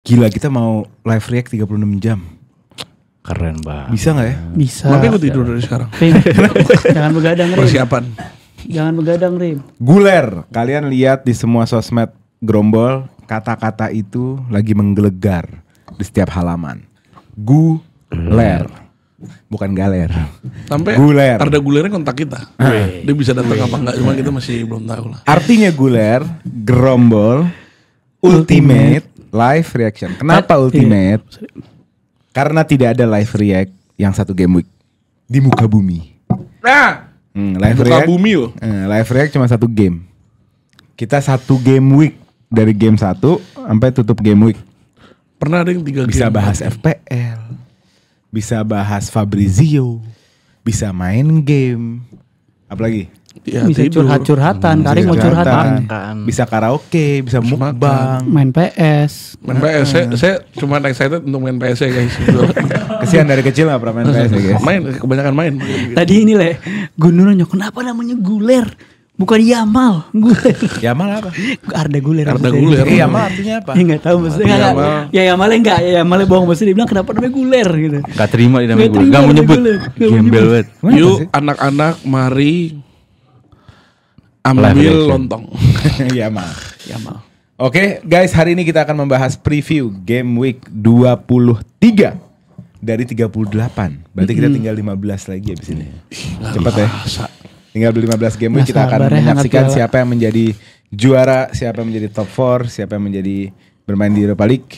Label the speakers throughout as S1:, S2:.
S1: Gila, kita mau live react 36 jam.
S2: Keren banget.
S1: Bisa gak ya?
S3: Bisa.
S4: Makanya gue tidur dari sekarang.
S3: Rim, jangan begadang Rim.
S4: Persiapan.
S3: Jangan begadang Rim.
S1: Guler, kalian lihat di semua sosmed Grombol, kata-kata itu lagi menggelegar di setiap halaman. Guler, bukan galer.
S4: Sampai
S1: Guler.
S4: Arda Gulernya kontak kita. Dia bisa datang apa enggak, cuma kita masih belum tahu lah.
S1: Artinya Guler, Grombol, Ultimate Live Reaction. Kenapa Ultimate? Karena tidak ada live react yang satu game week di muka bumi.
S4: Nah,
S1: Live
S4: muka
S1: react,
S4: bumi loh.
S1: live react cuma satu game. Kita satu game week dari game 1 sampai tutup game week.
S4: Pernah ada yang 3 game.
S1: Bisa bahas FPL, bisa bahas Fabrizio, bisa main game, apalagi
S4: Ya,
S3: Bisa
S4: tidur.
S3: curhat-curhatan, Karim mau
S1: Bisa
S3: curhatan.
S1: bisa karaoke, bisa mukbang.
S3: Main PS.
S4: Main PS, saya cuma excited untuk main PS ya guys.
S1: Kesian dari kecil gak pernah main PS ya guys.
S4: Main, kebanyakan main.
S3: Tadi ini Le, gue nanya kenapa namanya Guler? Bukan Yamal, Guler.
S1: Yamal apa?
S3: Arda Guler.
S4: Arda
S3: maksudnya.
S4: Guler.
S1: Yamal artinya apa?
S3: Ya nggak tahu maksudnya.
S4: Yamal.
S3: Ya Yamalnya enggak, ya Yamalnya bohong maksudnya dia bilang kenapa namanya Guler gitu.
S2: Gak terima di namanya
S3: Nggak
S2: gue.
S3: terima
S2: Gak mau
S3: namanya
S2: nyebut.
S3: Guler. Nggak mau
S2: Gembel
S3: nyebut.
S2: banget.
S4: Yuk anak-anak mari
S2: Live
S4: ambil
S2: reaction.
S4: lontong.
S1: Yamal.
S4: Yamal.
S1: Oke guys, hari ini kita akan membahas preview game week 23 dari 38. Berarti kita tinggal 15 lagi abis ini. Cepat ya. Tinggal 15 game week
S3: Nggak
S1: kita akan
S3: sabar ya,
S1: menyaksikan
S3: hangat
S1: siapa yang menjadi juara, siapa yang menjadi top 4, siapa yang menjadi bermain di Europa League.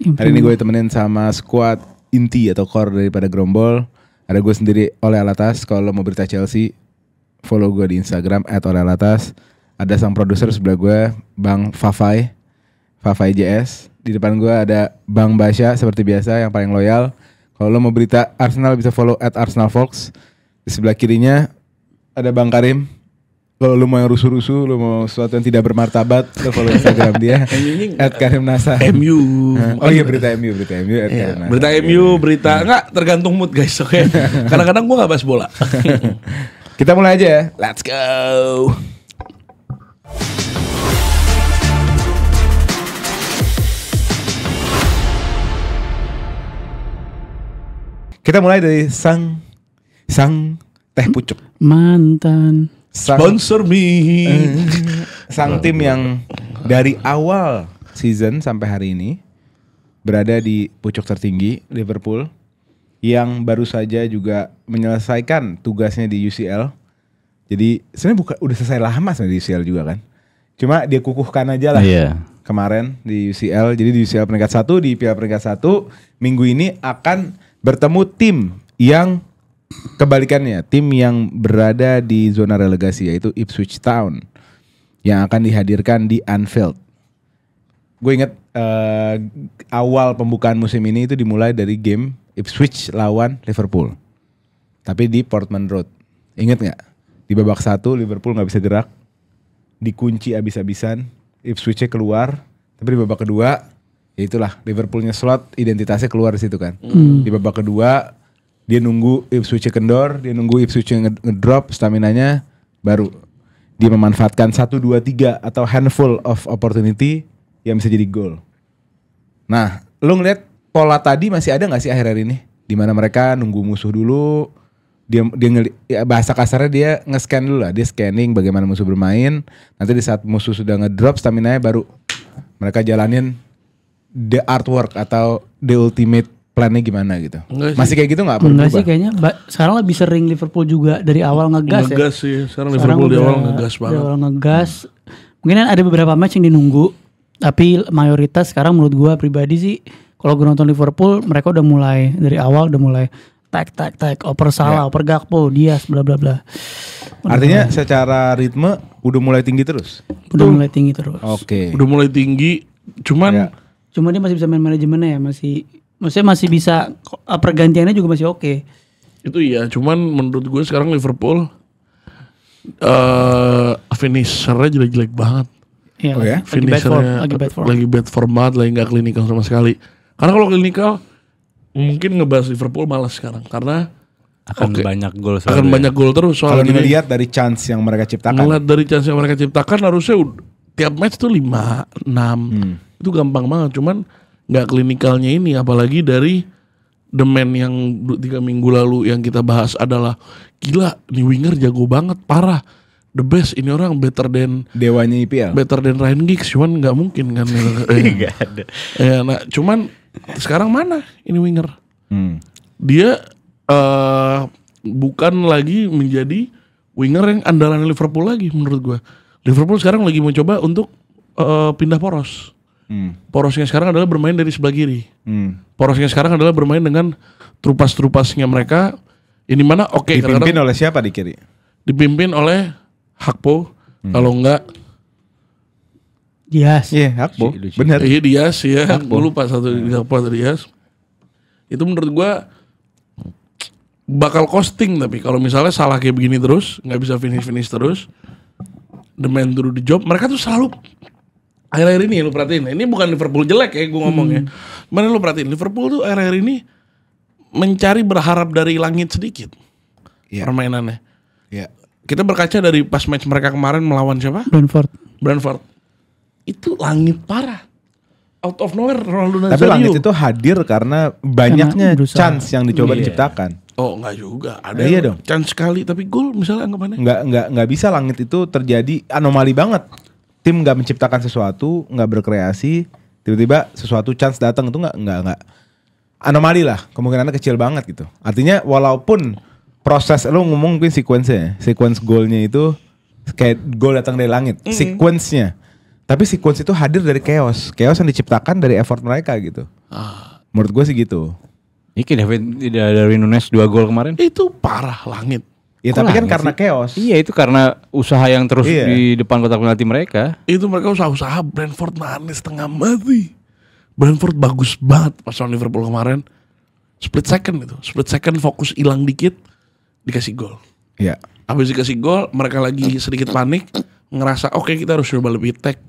S1: Hari ini gue ditemenin sama squad inti atau core daripada Grombol. Ada gue sendiri, Oleh Alatas. Kalau lo mau berita Chelsea, follow gue di Instagram @olehalatas. Ada sang produser sebelah gue, Bang Fafai JS. Di depan gue ada Bang Basya seperti biasa yang paling loyal. Kalau lo mau berita Arsenal bisa follow @arsenalfolks. Di sebelah kirinya ada Bang Karim. Kalau lo mau yang rusuh-rusuh, lo mau sesuatu yang tidak bermartabat, lo follow Instagram dia @karimnasa.
S4: MU.
S1: Oh iya berita MU
S4: Iya,
S1: @karimnasa.
S4: berita MU, berita enggak tergantung mood guys, oke. Kadang-kadang gue nggak bahas bola.
S1: Kita mulai aja ya.
S4: Let's go.
S1: Kita mulai dari sang teh pucuk.
S3: Mantan.
S4: Sponsor me.
S1: Sang tim yang dari awal season sampai hari ini berada di pucuk tertinggi, Liverpool, yang baru saja juga menyelesaikan tugasnya di UCL. Jadi sebenarnya udah selesai lama sebenarnya di UCL juga kan. Cuma dia kukuhkan aja lah.
S2: Iya.
S1: Kemarin di UCL. Jadi di UCL peringkat 1, di Piala peringkat 1 minggu ini akan bertemu tim yang kebalikannya, tim yang berada di zona relegasi yaitu Ipswich Town yang akan dihadirkan di Anfield. Gue inget awal pembukaan musim ini itu dimulai dari game Ipswich lawan Liverpool, tapi di Portman Road. Ingat nggak? Di babak 1 Liverpool nggak bisa gerak, dikunci abis-abisan, Ipswichnya keluar, tapi di babak kedua ya itulah Liverpoolnya slot, identitasnya keluar di situ kan. Di babak kedua dia nunggu Ipswich kendor, dia nunggu Ipswich ngedrop staminanya, baru dia memanfaatkan 1, 2, 3 atau handful of opportunity yang bisa jadi gol. Nah, lu ngeliat pola tadi masih ada nggak sih akhir-akhir ini? Dimana mereka nunggu musuh dulu, ya bahasa kasarnya dia nge-scan dulu lah, dia scanning bagaimana musuh bermain. Nanti di saat musuh sudah ngedrop staminanya baru mereka jalanin the artwork atau the ultimate plannya gimana gitu. Masih kayak gitu nggak perlu
S3: Enggak
S1: berubah?
S3: sih kayaknya sekarang lebih sering Liverpool juga dari awal ngegas ya.
S4: Ngegas sih, sekarang Liverpool di awal ngegas banget.
S3: Di awal ngegas. Mungkin ada beberapa match yang dinunggu, tapi mayoritas sekarang menurut gua pribadi sih kalau gue nonton Liverpool mereka udah mulai dari awal udah mulai tak oper Salah, oper Gakpo, Dias bla bla bla.
S1: Artinya secara ritme udah mulai tinggi terus.
S3: Udah mulai tinggi terus.
S1: Oke.
S4: Udah mulai tinggi, cuman
S1: Ya.
S3: Cuma dia masih bisa main manajemennya ya, maksudnya masih bisa pergantiannya juga masih oke.
S4: itu iya. Cuman menurut gue sekarang Liverpool finishernya jelek-jelek banget.
S3: Iya,
S1: Oh ya?
S3: lagi bad form.
S4: Lagi bad form banget, lagi nggak klinikal sama sekali. Karena kalau klinikal mungkin ngebahas Liverpool malas sekarang karena
S2: Akan banyak gol selalu.
S4: akan
S2: ya.
S4: banyak gol terus.
S1: Kalau
S4: Soalnya
S1: ngelihat dari chance yang mereka ciptakan.
S4: ngeliat dari chance yang mereka ciptakan harusnya tiap match tuh 5, 6 itu gampang banget. Cuman nggak klinikalnya ini, apalagi dari The Man yang 3 minggu lalu yang kita bahas adalah gila, nih winger jago banget, parah, the best, ini orang better than
S1: Dewanya IPL.
S4: Ryan Giggs, cuman nggak mungkin kan.
S2: Nggak ada.
S4: Ya, nah cuman sekarang mana ini winger? Dia bukan lagi menjadi winger yang andalan Liverpool lagi menurut gua. Liverpool sekarang lagi mau coba untuk pindah poros. Porosnya sekarang adalah bermain dari sebelah kiri. Porosnya sekarang adalah bermain dengan trupas-trupasnya mereka. Ini mana
S1: Dipimpin oleh siapa di kiri?
S4: Dipimpin oleh Hakpo. Kalau enggak
S3: Dias.
S1: Iya, Hakpo. Bener.
S4: iya Dias ya. Gue lupa satu Hakpo atau Dias. Itu menurut gua bakal costing, tapi kalau misalnya salah kayak begini terus, nggak bisa finish terus, the man do the job. Mereka tuh selalu akhir-akhir ini lu perhatiin. Ini bukan Liverpool jelek ya gue ngomongnya. Mana lu perhatiin Liverpool tuh akhir-akhir ini mencari berharap dari langit sedikit. Permainannya.
S1: Iya.
S4: Kita berkaca dari pas match mereka kemarin melawan siapa? Brentford. Itu langit parah. Out of nowhere Ronaldo Nazario.
S1: Tapi langit itu hadir karena banyaknya
S3: berusaha.
S1: chance yang dicoba diciptakan.
S4: Oh enggak juga. Ada
S1: Iya dong.
S4: chance sekali tapi gol misalnya anggapannya.
S1: Nggak bisa langit itu terjadi, anomali banget. Tim nggak menciptakan sesuatu, nggak berkreasi, tiba-tiba sesuatu chance datang itu nggak anomali lah, kemungkinannya kecil banget gitu. Artinya walaupun proses lo ngomong mungkin sequence golnya itu kayak gol datang dari langit, sequence-nya. Tapi sequence itu hadir dari chaos yang diciptakan dari effort mereka gitu. Menurut gue sih gitu.
S2: Iki dari Nunes 2 gol kemarin.
S4: Itu parah langit.
S1: Ya
S2: Kok
S1: tapi kan
S2: langit
S1: karena
S2: sih?
S1: chaos.
S2: Iya, itu karena usaha yang terus
S1: Iya.
S2: di depan kotak penalti mereka.
S4: Itu mereka usaha Brentford mana setengah mati. Brentford bagus banget pas lawan Liverpool kemarin. Split second fokus hilang dikit, dikasih gol.
S1: Iya.
S4: Habis dikasih gol, mereka lagi sedikit panik, ngerasa oke, kita harus coba lebih attack.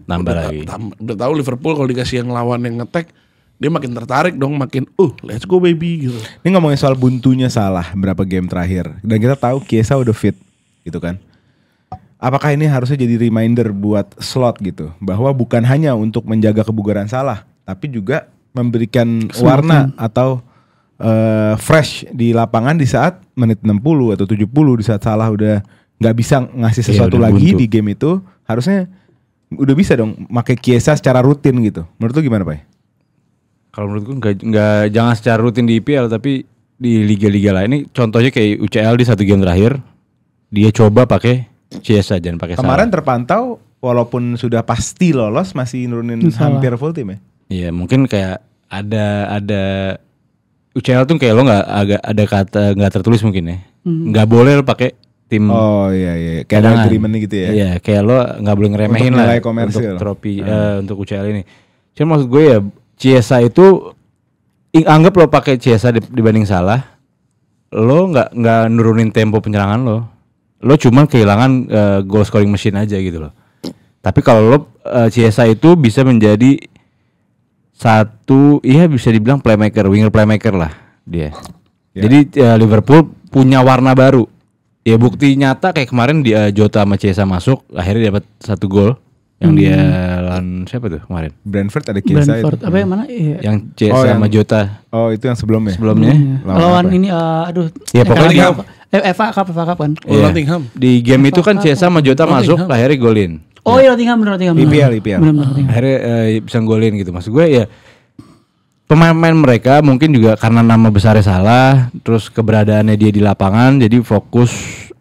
S2: Nambah lagi.
S4: Udah tahu Liverpool kalau dikasih yang lawan yang nge-attack, dia makin tertarik dong, makin let's go baby gitu.
S1: Ini ngomongin soal buntunya Salah berapa game terakhir, dan kita tahu Chiesa udah fit gitu kan. Apakah ini harusnya jadi reminder buat Slot gitu, bahwa bukan hanya untuk menjaga kebugaran Salah, tapi juga memberikan warna atau fresh di lapangan di saat menit 60 atau 70, di saat Salah udah nggak bisa ngasih sesuatu
S2: udah
S1: lagi
S2: buntu
S1: di game itu, harusnya udah bisa dong pakai Chiesa secara rutin gitu. Menurut lu gimana, Pak?
S2: Kalau menurutku nggak jangan secara rutin di IPL, tapi di liga-liga lain. Ini contohnya kayak UCL di 1 game terakhir dia coba pakai Chiesa, jangan pakai Salah.
S1: Kemarin terpantau walaupun sudah pasti lolos masih nurunin hampir full tim ya.
S2: Iya, mungkin kayak ada UCL tuh kayak lo agak ada kata nggak tertulis mungkin ya. Nggak boleh lo pakai tim.
S1: Oh iya, kayak ada
S2: cadangan.
S1: agreement gitu ya.
S2: Iya, kayak lo nggak boleh ngeremehin
S1: Untuk
S2: lah
S1: nilai komersil.
S2: untuk trofi untuk UCL ini. Cuma maksud gue ya Chiesa itu anggap lo pakai Chiesa dibanding Salah, lo nggak nurunin tempo penyerangan lo cuma kehilangan goal scoring machine aja gitu loh. Tapi kalau lo Chiesa itu bisa menjadi satu, bisa dibilang playmaker, winger playmaker lah dia.
S1: Ya.
S2: Jadi Liverpool punya warna baru. Ya bukti nyata kayak kemarin dia Jota sama Chiesa masuk, akhirnya dapat 1 gol. Yang dia lawan siapa tuh kemarin?
S1: Brentford ada Chiesa itu.
S3: Apa yang mana? Iya.
S2: Yang Chiesa sama Jota
S1: Oh itu yang sebelumnya.
S2: sebelumnya.
S3: Lawan
S1: apa?
S3: ini
S2: Ya, pokoknya
S3: FA Cup kan.
S2: Iya.
S4: Nottingham.
S2: Di game itu kan Chiesa sama Jota masuk, akhirnya golin.
S3: Oh iya Nottingham.
S1: IPL.
S3: Benar.
S2: Akhirnya bisa golin gitu. Maksud gue ya pemain-pemain mereka mungkin juga karena nama besarnya Salah, terus keberadaannya dia di lapangan, jadi fokus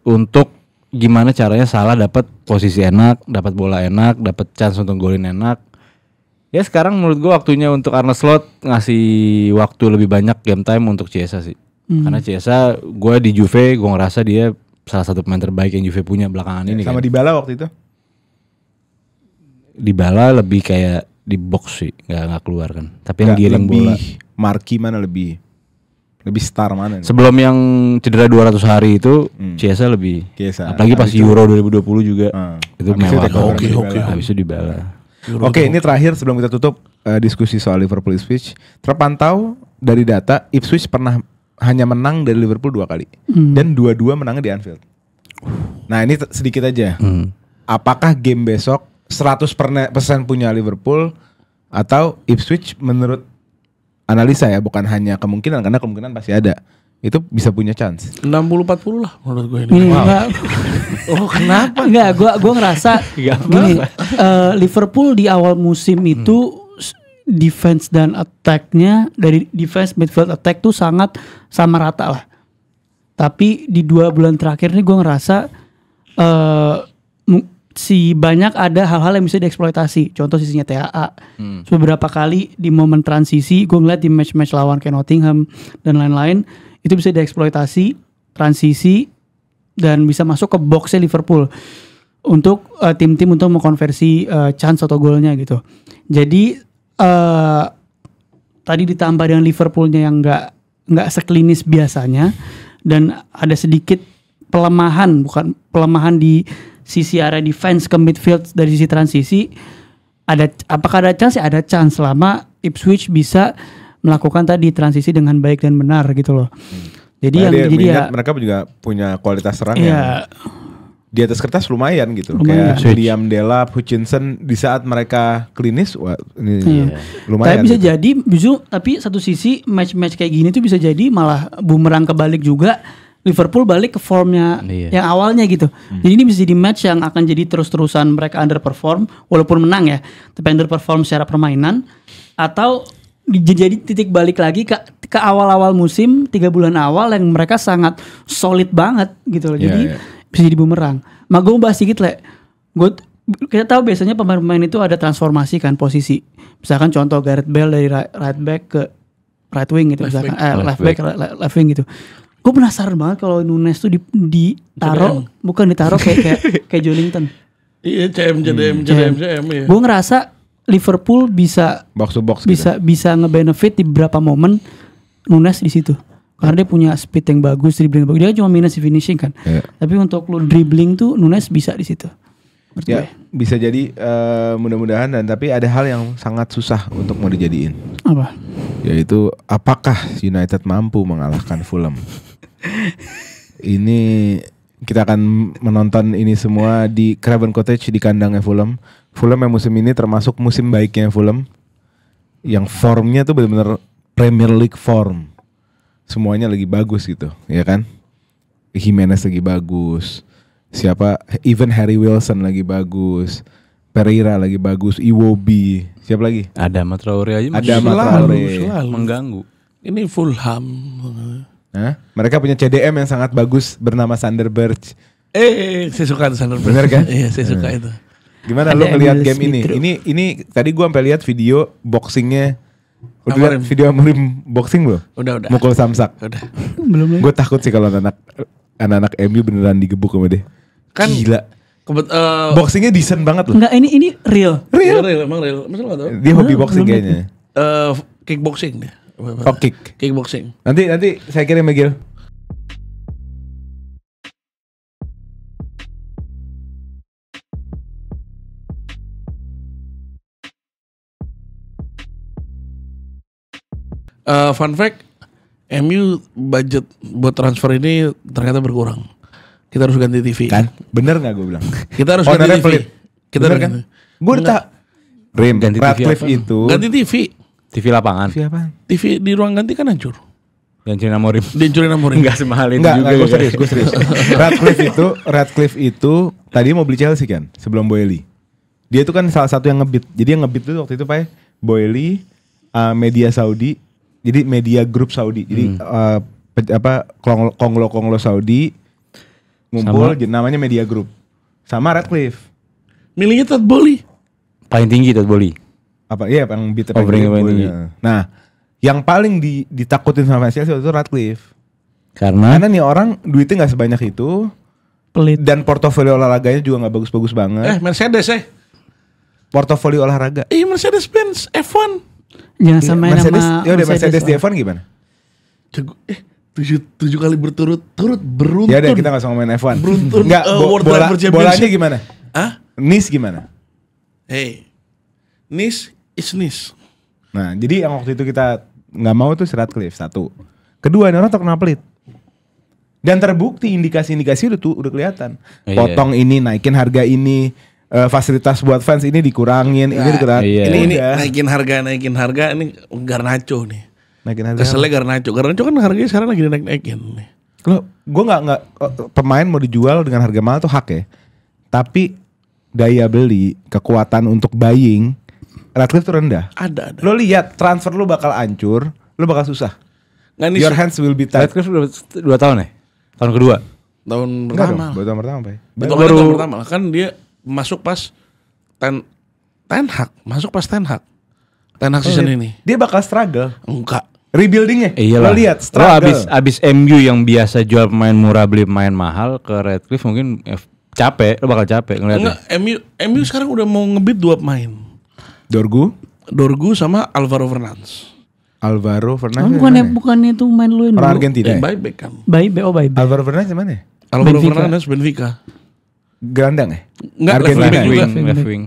S2: untuk gimana caranya Salah dapat posisi enak, dapat bola enak, dapat chance untuk golin enak. Ya sekarang menurut gue waktunya untuk Arne Slot ngasih waktu lebih banyak game time untuk Chiesa sih. Karena Chiesa gue di Juve gue ngerasa dia salah satu pemain terbaik yang Juve punya belakangan ini.
S1: Sama
S2: kan.
S1: Dybala waktu itu.
S2: Dybala lebih kayak di box sih, nggak keluar kan. Tapi yang
S1: Nggak,
S2: giring
S1: lebih
S2: bola.
S1: marki mana lebih star mana nih?
S2: Sebelum yang cedera 200 hari itu Chiesa lebih.
S1: Chiesa.
S2: Apalagi pas
S1: Habis itu-
S2: Euro 2020 juga. Itu
S1: Habis itu
S2: mewah.
S1: take over
S4: Oke,
S1: Dybala.
S4: oke.
S2: Habis itu Dybala.
S1: Oke, ini terakhir sebelum kita tutup diskusi soal Liverpool Ipswich. Terpantau dari data Ipswich pernah hanya menang dari Liverpool 2 kali. Dan 2-2 menangnya di Anfield. Nah ini sedikit aja. Apakah game besok 100% punya Liverpool Atau Ipswich menurut analisa ya, bukan hanya kemungkinan, karena kemungkinan pasti ada, itu bisa punya chance.
S4: 60-40 lah menurut gue ini.
S3: Enggak,
S4: Oh kenapa?
S3: enggak, gua ngerasa gini, Liverpool di awal musim itu defense dan attack-nya dari defense midfield attack tuh sangat sama rata lah. Tapi di 2 bulan terakhir ini gue ngerasa si banyak ada hal-hal yang bisa dieksploitasi. Contoh sisinya TAA. Beberapa kali di momen transisi gue ngeliat di match-match lawan kayak Nottingham dan lain-lain itu bisa dieksploitasi transisi dan bisa masuk ke boxnya Liverpool untuk tim-tim untuk mengkonversi chance atau golnya gitu. Jadi tadi ditambah dengan Liverpoolnya yang nggak seklinis biasanya dan ada sedikit pelemahan, bukan pelemahan di sisi area defense ke midfield dari sisi transisi. Apakah ada chance? Ya ada chance selama Ipswich bisa melakukan tadi transisi dengan baik dan benar gitu loh. Jadi
S1: mereka juga punya kualitas serang
S3: ya,
S1: yang di atas kertas lumayan gitu.
S3: Lumayan.
S1: Kayak Liam Delap, Hutchinson di saat mereka klinis, wah ini lumayan.
S3: Tapi bisa
S1: gitu.
S3: jadi, tapi satu sisi match-match kayak gini tuh bisa jadi malah bumerang kebalik juga. Liverpool balik ke formnya yang awalnya gitu. Jadi ini bisa jadi match yang akan jadi terus-terusan mereka underperform walaupun menang ya, tapi underperform secara permainan, atau jadi titik balik lagi ke awal-awal musim 3 bulan awal yang mereka sangat solid banget gitu loh. Jadi bisa jadi bumerang. Gue mau bahas sedikit kita tahu biasanya pemain-pemain itu ada transformasi kan posisi. Misalkan contoh Gareth Bale dari right back ke right wing gitu, misalkan left back left wing gitu. Gue penasaran banget kalau Nunes tuh ditaruh, bukan ditaruh kayak Joelinton.
S4: Iya, CM ya.
S3: Gue ngerasa Liverpool bisa
S1: box to box
S3: bisa ngebenefit di beberapa momen Nunes di situ. Karena dia punya speed yang bagus, dribbling bagus. Dia cuma minus di finishing kan. Tapi untuk lu dribbling tuh Nunes bisa di situ.
S1: Ya, bisa jadi mudah-mudahan, dan tapi ada hal yang sangat susah untuk mau dijadiin.
S3: Apa?
S1: Yaitu apakah United mampu mengalahkan Fulham? Ini kita akan menonton ini semua di Craven Cottage di kandangnya Fulham. Fulham yang musim ini termasuk musim baiknya Fulham, yang formnya tuh benar-benar Premier League form. Semuanya lagi bagus gitu, ya kan? Jimenez lagi bagus. Even Harry Wilson lagi bagus. Pereira lagi bagus, Iwobi. Siapa lagi?
S2: Ada Traoré aja.
S1: Ada Traoré.
S2: Mengganggu.
S4: Ini Fulham.
S1: Mereka punya CDM yang sangat bagus bernama Sander Berge.
S4: Saya suka Sander Berge.
S1: Bener kan?
S4: Iya, saya suka itu.
S1: Gimana lu ngelihat game ini? Ini tadi gua sampai lihat video boxingnya. Udah lihat video Amorim boxing belum?
S4: Udah.
S1: Mukul samsak.
S4: Udah.
S3: Belum lagi.
S1: Gue takut sih kalau anak-anak MU beneran digebuk sama dia.
S4: Kan
S1: gila. Boxingnya decent banget loh.
S3: Enggak, ini real.
S4: Real, emang real. Masa nggak tahu?
S1: Dia hobi boxing kayaknya.
S4: Kickboxing deh.
S1: Oh,
S4: Kickboxing.
S1: Nanti saya kirim Megil.
S4: Fun fact, MU budget buat transfer ini ternyata berkurang. Kita harus ganti TV.
S1: Kan? Bener gak gue bilang?
S4: Kita harus ganti TV. Kita
S1: bener kan? Gue udah
S2: Ganti TV
S1: Radcliffe
S2: apa?
S1: itu.
S4: Ganti TV.
S2: TV lapangan.
S1: TV apa?
S4: TV di ruang ganti kan hancur.
S2: Gantiin Amorim.
S4: Dihancurin Amorim.
S2: Enggak semahal itu
S1: Enggak,
S2: juga.
S1: gue serius. Radcliffe itu tadi mau beli Chelsea kan sebelum Boehly. Dia itu kan salah satu yang ngebit. Jadi yang ngebit itu waktu itu Pak Boehly, media Saudi. Jadi media grup Saudi. Jadi konglo Saudi ngumpul namanya media grup. Sama Radcliffe.
S4: Milihnya Todd Boehly.
S2: Paling tinggi tuh Boli.
S1: Apa? Iya, yang bit
S2: Paling tinggi.
S1: Nah, yang paling ditakutin sama Chelsea itu Radcliffe.
S2: Karena
S1: Karena nih orang duitnya nggak sebanyak itu,
S3: Pelit.
S1: dan portofolio olahraganya juga nggak bagus-bagus banget.
S4: Mercedes
S1: Portofolio olahraga.
S4: Mercedes-Benz F1.
S3: Jangan samain
S1: Mercedes,
S3: sama
S1: ya udah Mercedes di
S3: lah.
S1: F1 gimana?
S4: Jago. 7 kali berturut-turut beruntun.
S1: Ya udah kita nggak usah ngomongin F1.
S4: Beruntun,
S1: Nggak,
S4: World Driver Championship.
S1: bolanya gimana? Nice gimana?
S4: Hey, Nice is Nice.
S1: Nah, jadi yang waktu itu kita nggak mau tuh Radcliffe, satu. Kedua, ini orang terkenal pelit. Dan terbukti indikasi-indikasi udah kelihatan.
S2: Iya.
S1: Potong ini, naikin harga ini, fasilitas buat fans ini dikurangin, ini
S4: Nah,
S1: dikurangin.
S2: iya.
S4: Ini
S1: Udah.
S4: naikin harga ini Garnacho nih.
S1: Naikin harga.
S4: Keselnya Garnacho kan harganya sekarang lagi naikin nih.
S1: Lo, gue nggak pemain mau dijual dengan harga mahal tuh hak ya. Tapi daya beli, kekuatan untuk buying Radcliffe tuh rendah.
S4: Ada.
S1: Lo lihat transfer lo bakal hancur, lo bakal susah.
S4: Nggak nih
S1: Your hands will be tight.
S2: Radcliffe udah 2 tahun ya? Tahun kedua.
S4: tahun
S1: Enggak dong,
S4: pertama.
S1: baru tahun pertama, Pak.
S4: Itu baru tahun pertama lah. Kan dia masuk pas Ten Hag, masuk pas Ten Hag. Ten Hag season ini.
S1: Dia bakal struggle.
S4: Enggak.
S1: Rebuildingnya,
S2: Iyalah.
S1: lo lihat
S2: Lo
S1: struggle.
S2: abis MU yang biasa jual pemain murah beli pemain mahal ke Radcliffe mungkin capek, lo bakal capek ngeliatnya.
S4: Enggak, MU sekarang udah mau ngebit 2 pemain. Dorgu sama Alvaro Fernandes.
S1: Alvaro Fernandes.
S3: Bukannya itu main lu ini.
S1: Orang Argentina. Ya?
S4: Buyback kan.
S3: Baik.
S1: Alvaro Fernandes mana? Ya?
S4: Alvaro
S3: Benfica.
S4: Fernandes Benfica.
S1: Gelandang ya?
S4: Enggak, left
S1: Argentina.
S4: back juga.
S2: Left wing.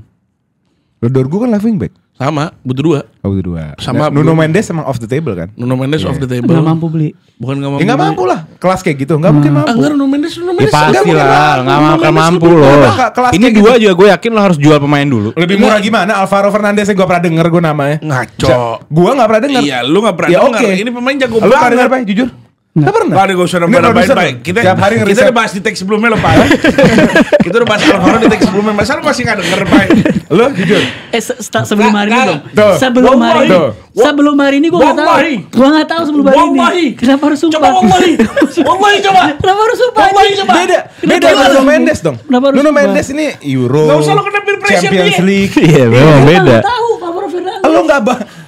S1: Lo Dorgu kan left wing back.
S4: Sama, butuh 2.
S1: Oh, itu dua.
S4: Sama
S1: Nuno
S4: Bruno.
S1: Mendes emang off the table kan?
S4: Nuno Mendes off the table.
S3: Nggak mampu beli.
S4: Bukan enggak mampu.
S1: Ya nggak mampu lah. Kelas kayak gitu nggak mungkin mampu.
S4: Enggak, Nuno Mendes.
S2: Ya pasti
S1: mungkin
S2: lah,
S1: mampu.
S2: nggak
S4: Nuno
S2: akan
S4: Mendes
S2: mampu
S4: lebih
S2: loh.
S1: murah, kelas
S2: Ini
S1: kayak
S2: 2 juga gue yakin lo harus jual pemain dulu.
S1: Lebih murah gimana? Alvaro Fernandes yang gue pernah denger gue namanya.
S4: Ngaco.
S1: Gue nggak pernah denger.
S4: Iya, lu nggak pernah
S1: Ya
S4: denger.
S1: oke.
S4: Ini pemain jago
S1: Lu pernah
S4: banget.
S1: denger Pak? Jujur? Nggak pernah.
S4: Nggak ada, gak usah
S1: Ini
S4: nambah
S1: produser
S4: baik.
S1: loh.
S4: Kita
S1: Tiap hari
S4: kita
S1: ngeriset.
S4: udah bahas di tag sebelumnya loh Pak. Kita udah bahas Alvaro di tag sebelumnya. Masa lu masih nggak denger Pak?
S1: Lo jujur?
S3: Sebelum hari ini dong.
S1: Tuh.
S3: Sebelum hari ini.
S1: Tuh.
S3: Sebelum hari ini gue nggak tahu.
S4: Wallahi.
S3: Gue nggak tahu sebelum hari
S4: Wallahi.
S3: ini. Kenapa harus sumpah?
S4: Coba wallahi. Wallahi coba.
S3: Kenapa harus sumpah?
S4: Wallahi
S3: anjing?
S4: coba.
S1: Beda
S3: Kenapa
S1: sama
S3: harus-
S1: Nuno Mendes dong.
S3: Kenapa harus
S1: Nuno
S3: sumpah?
S1: Mendes ini Euro,
S4: Nggak usah lo kena peer pressure
S1: Champions
S4: dia.
S1: League.
S2: Iya, memang
S3: Kenapa
S2: beda.
S3: nggak tahu Alvaro Fernandes?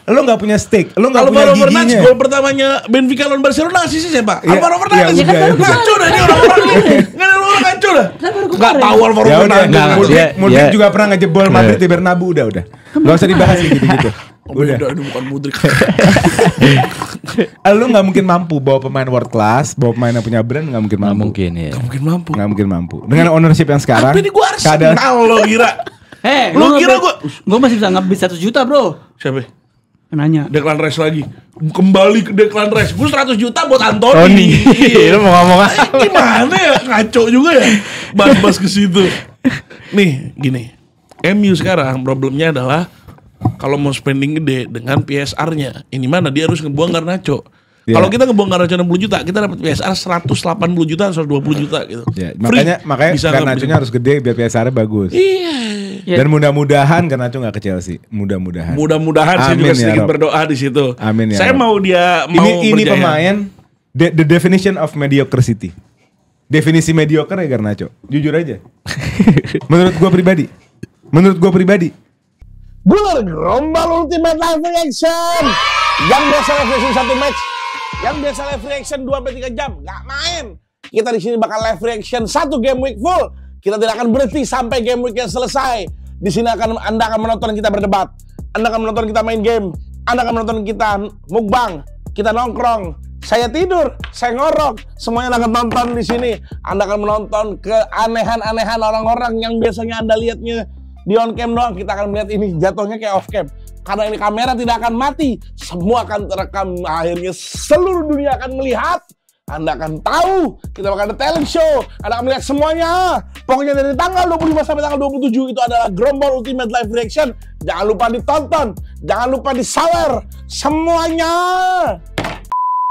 S1: Lo nggak punya stake, lo nggak punya
S4: Alvaro Fernandes
S1: giginya.
S4: gol pertamanya Benfica lawan Barcelona asisnya siapa?
S1: Iya,
S4: Alvaro
S1: iya,
S4: Fernandes.
S1: udah, ya.
S4: Ngaco dah ini orang-orang ini. Nggak ada orang ngaco dah.
S3: Kan baru
S4: Nggak
S3: kemarin.
S4: tahu Alvaro
S1: Ya udah,
S4: Fernandes.
S2: Nggak,
S1: Mudrik
S2: dia-
S1: juga pernah ngejebol Madrid di Bernabeu udah. Gak usah dibahas kayak gitu-gitu. Udah.
S4: Udah, ini bukan Mudrik.
S1: Lo nggak mungkin mampu bawa pemain world class, bawa pemain yang punya brand nggak mungkin
S2: Nggak
S1: mampu.
S2: mungkin ya.
S4: Nggak mungkin mampu.
S1: Nggak mungkin mampu. Dengan ownership yang sekarang.
S4: Tapi ini gue Arsenal lo kira. Lu kira
S3: gue masih bisa ngebit 100 juta bro.
S4: Siapa?
S3: Nanya.
S4: Declan Rice lagi. Kembali ke Declan Rice. Gue 100 juta buat
S2: Tony.
S4: Anthony.
S2: Lu mau ngomong apa?
S4: Gimana ya? Ngaco juga ya. Bahas-bahas ke situ. Nih, gini. MU sekarang problemnya adalah kalau mau spending gede dengan PSR-nya, ini mana dia harus ngebuang Garnacho.
S1: Iya.
S4: Kalau kita ngebuang Garnacho 60 juta, kita dapat PSR 180 juta, 120 juta gitu.
S1: Ya,
S4: Free.
S1: makanya
S4: Bisa nggak
S1: Garnacho-nya
S4: bisa.
S1: harus gede biar PSR-nya bagus.
S4: Iya.
S3: Ya.
S1: Dan mudah-mudahan Garnacho nggak ke Chelsea. Mudah-mudahan.
S4: Mudah-mudahan saya
S1: Amin
S4: juga
S1: ya
S4: sedikit
S1: Rob.
S4: berdoa di situ.
S1: Amin ya
S4: Saya
S1: Rob.
S4: mau dia mau
S1: Ini
S4: berjaya.
S1: pemain the definition of mediocrity. Definisi mediocre ya Garnacho. Jujur aja. Menurut gua pribadi.
S5: Blur Gerombal Ultimate Live Reaction. Yang biasa live reaction 1 match, yang biasa live reaction 2-3 jam, nggak main. Kita di sini bakal live reaction 1 game week full. Kita tidak akan berhenti sampai game weeknya selesai. Di sini Anda akan menonton kita berdebat, Anda akan menonton kita main game, Anda akan menonton kita mukbang, kita nongkrong, saya tidur, saya ngorok, semuanya Anda akan tonton di sini. Anda akan menonton keanehan-anehan orang-orang yang biasanya Anda lihatnya di on cam doang. Kita akan melihat ini jatuhnya kayak off cam. Karena ini kamera tidak akan mati, semua akan terekam. Akhirnya seluruh dunia akan melihat. Anda akan tahu, kita bakal ada talent show. Anda akan melihat semuanya. Pokoknya dari tanggal 25 sampai tanggal 27 itu adalah Gerombol Ultimate Live Reaction. Jangan lupa ditonton, jangan lupa di-share semuanya.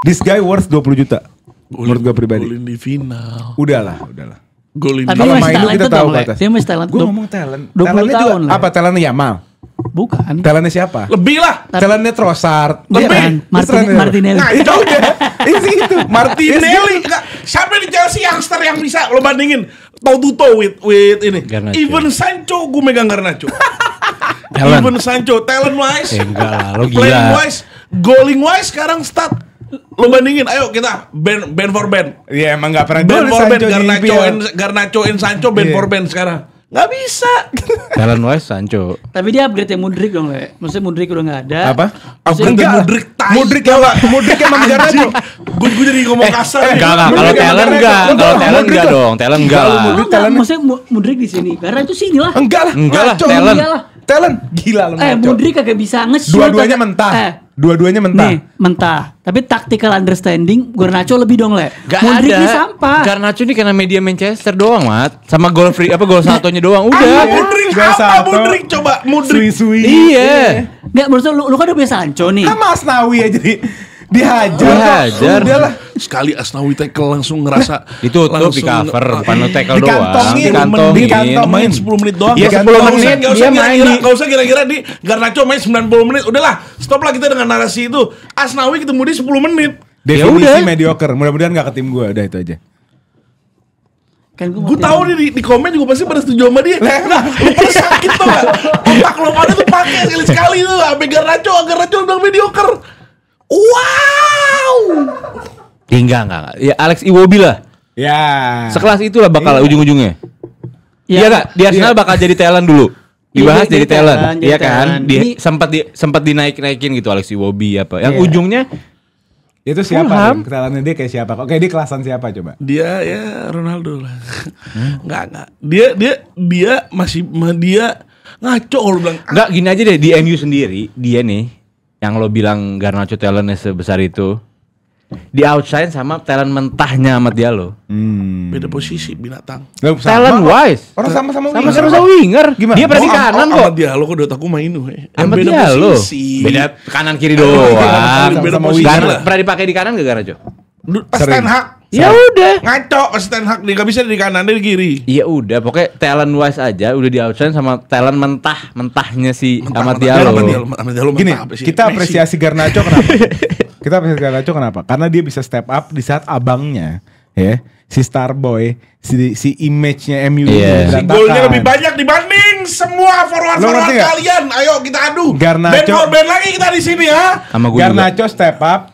S1: This guy worth 20 juta. Menurut gua pribadi.
S4: Golin di final.
S1: Udahlah.
S4: Golin
S3: Tapi
S1: Kalau
S3: masih
S1: main lu
S3: talent
S1: kita
S3: tuh
S1: tahu
S3: dong,
S1: ke
S3: Le.
S1: atas.
S3: Dia masih talent.
S1: Gue ngomong talent.
S3: 20
S1: Talentnya juga
S3: tahun, Le.
S1: apa? Talentnya Yamal.
S3: Bukan.
S1: Talentnya siapa?
S4: lebih lah.
S1: Talentnya Trossard.
S3: Bukan.
S1: Talentnya-
S3: Martinelli.
S1: Nah itu udah. Itu
S4: Martinelli enggak. Siapa di Chelsea youngster yang bisa lo bandingin toe to toe with ini.
S2: Garnacho.
S4: Even Sancho gue megang Garnacho.
S2: Talent.
S4: Even Sancho talent wise.
S2: Enggak lah, lo
S4: Playing
S2: gila.
S4: wise, goaling wise sekarang stat. Lo bandingin, ayo kita band for band.
S1: Iya emang gak pernah
S4: Band
S1: gol
S4: for band,
S1: Sancho di IPL.
S4: Garnacho and Sancho band
S1: Iya.
S4: for band sekarang. Nggak bisa.
S2: Talent wise Sancho.
S3: Tapi dia upgrade yang Mudrik dong, Le. Maksudnya Mudrik udah nggak ada.
S1: Apa?
S4: Upgrade
S1: Enggak lah.
S4: Mudrik, tai.
S1: Mudrik emang Garnacho.
S4: Gue jadi ngomong kasar. nih.
S2: Enggak. Kalau
S1: Mudrik
S2: talent
S1: emang
S2: enggak.
S1: Garnacho.
S2: Kalau talent
S1: Mudrik
S2: enggak
S1: lah.
S2: dong. Talent enggak
S1: Kalau
S2: lah.
S1: Mudrik-
S3: Enggak,
S1: talent-
S3: maksudnya Mudrik di sini. Karena itu sini lah.
S1: Enggak lah.
S2: Enggak lah,
S1: Ngaco.
S2: talent.
S3: Iyalah.
S1: Talent. Gila lu ngaco.
S3: Mudrik kagak bisa nge-shoot.
S1: Dua-duanya
S3: kagak-
S1: mentah. Dua-duanya mentah.
S3: Nih, mentah. Tapi tactical understanding Garnacho lebih dong, Le.
S2: Gak
S3: Modric
S2: ada.
S3: ini sampah.
S2: Garnacho ini karena media Manchester doang, Mat. Sama gol free gol satunya doang. Udah.
S4: Mudrik
S1: Gol
S4: apa
S1: satu.
S4: Mudrik coba Mudrik.
S1: Sui-sui.
S2: Iya.
S3: Enggak, menurut lu kan udah biasa Sancho nih.
S1: Kan Mas Nawi ya jadi dihajar.
S2: Dihajar.
S1: Udahlah.
S4: Sekali Asnawi tackle langsung ngerasa
S2: Ditutup di
S4: langsung,
S2: cover, bukan lu tackle doang.
S1: Dikantongin.
S2: Dikantongin.
S1: Dikantongin.
S4: main 10 menit doang.
S2: Iya, 10 menit dia main di-
S4: Gak usah kira-kira di Garnacho main 90 menit. Udahlah, stop lah kita dengan narasi itu. Asnawi ketemu di 10 menit.
S1: Definisi
S2: udah.
S1: mediocre. Mudah-mudahan gak ke tim gue. Udah itu aja.
S3: Kan
S4: Gue tahu nih di komen juga pasti pada setuju sama dia. Nah, lu pada sakit tuh gak? Otak lo pada tuh pakai sekali-sekali tuh. Sampai Garnacho bilang mediocre. Wow.
S2: Enggak. Ya Alex Iwobi lah.
S1: Ya.
S2: Sekelas itulah bakal ujung-ujungnya. Iya enggak? Di Arsenal bakal jadi talent dulu. Dibahas
S3: Iya,
S2: jadi
S3: jadi
S2: talent.
S3: talent,
S2: Iya
S3: jadi
S2: kan?
S3: talent.
S2: Dia sempat dinaik-naikin gitu Alex Iwobi apa. Yang
S3: Iya.
S2: ujungnya
S1: Itu siapa?
S2: Fulham.
S1: Kesalahannya dia kayak siapa? Oke, dia kelasan siapa coba?
S4: Dia ya Ronaldo lah. Enggak. Dia masih dia ngaco kalau bilang.
S2: enggak gini aja deh di MU sendiri, dia nih yang lo bilang Garnacho talentnya sebesar itu di outshine sama talent mentahnya Ahmad Diallo.
S4: Beda posisi binatang.
S1: Loh, sama.
S2: Talent wise.
S1: Orang sama-sama winger.
S2: Sama-sama winger.
S1: Gimana?
S2: Dia pernah di
S4: Oh,
S2: kanan
S4: Ahmad
S2: kok.
S4: Diallo kok udah aku main
S2: Ahmad
S4: beda
S2: Diallo.
S4: posisi.
S2: Beda kanan kiri
S1: Beda
S2: doang.
S1: sama
S4: posisi
S1: winger.
S4: lah.
S2: Pernah dipakai di kanan gak Garnacho?
S4: Pas
S1: Sering.
S4: Ten Hag.
S2: Ya udah.
S4: Ngaco pas Ten Hag dia gak bisa di kanan dia di kiri.
S2: Iya udah, pokoknya talent wise aja udah di outshine sama talent mentahnya si Ahmad Diallo.
S4: Ahmad Diallo
S1: Gini,
S4: mentah apa sih?
S1: kita
S4: Messi.
S1: apresiasi Garnacho kenapa? Kita apresiasi Garnacho kenapa? Karena dia bisa step up di saat abangnya, ya, si Starboy, si image-nya MU
S2: Iya.
S4: Si golnya lebih banyak dibanding semua
S1: Lo
S4: forward
S1: ngerti nggak?
S4: kalian. Ayo kita adu.
S1: Garnacho-
S4: Band lagi kita di sini ya.
S2: Sama gue juga.
S1: Garnacho step up,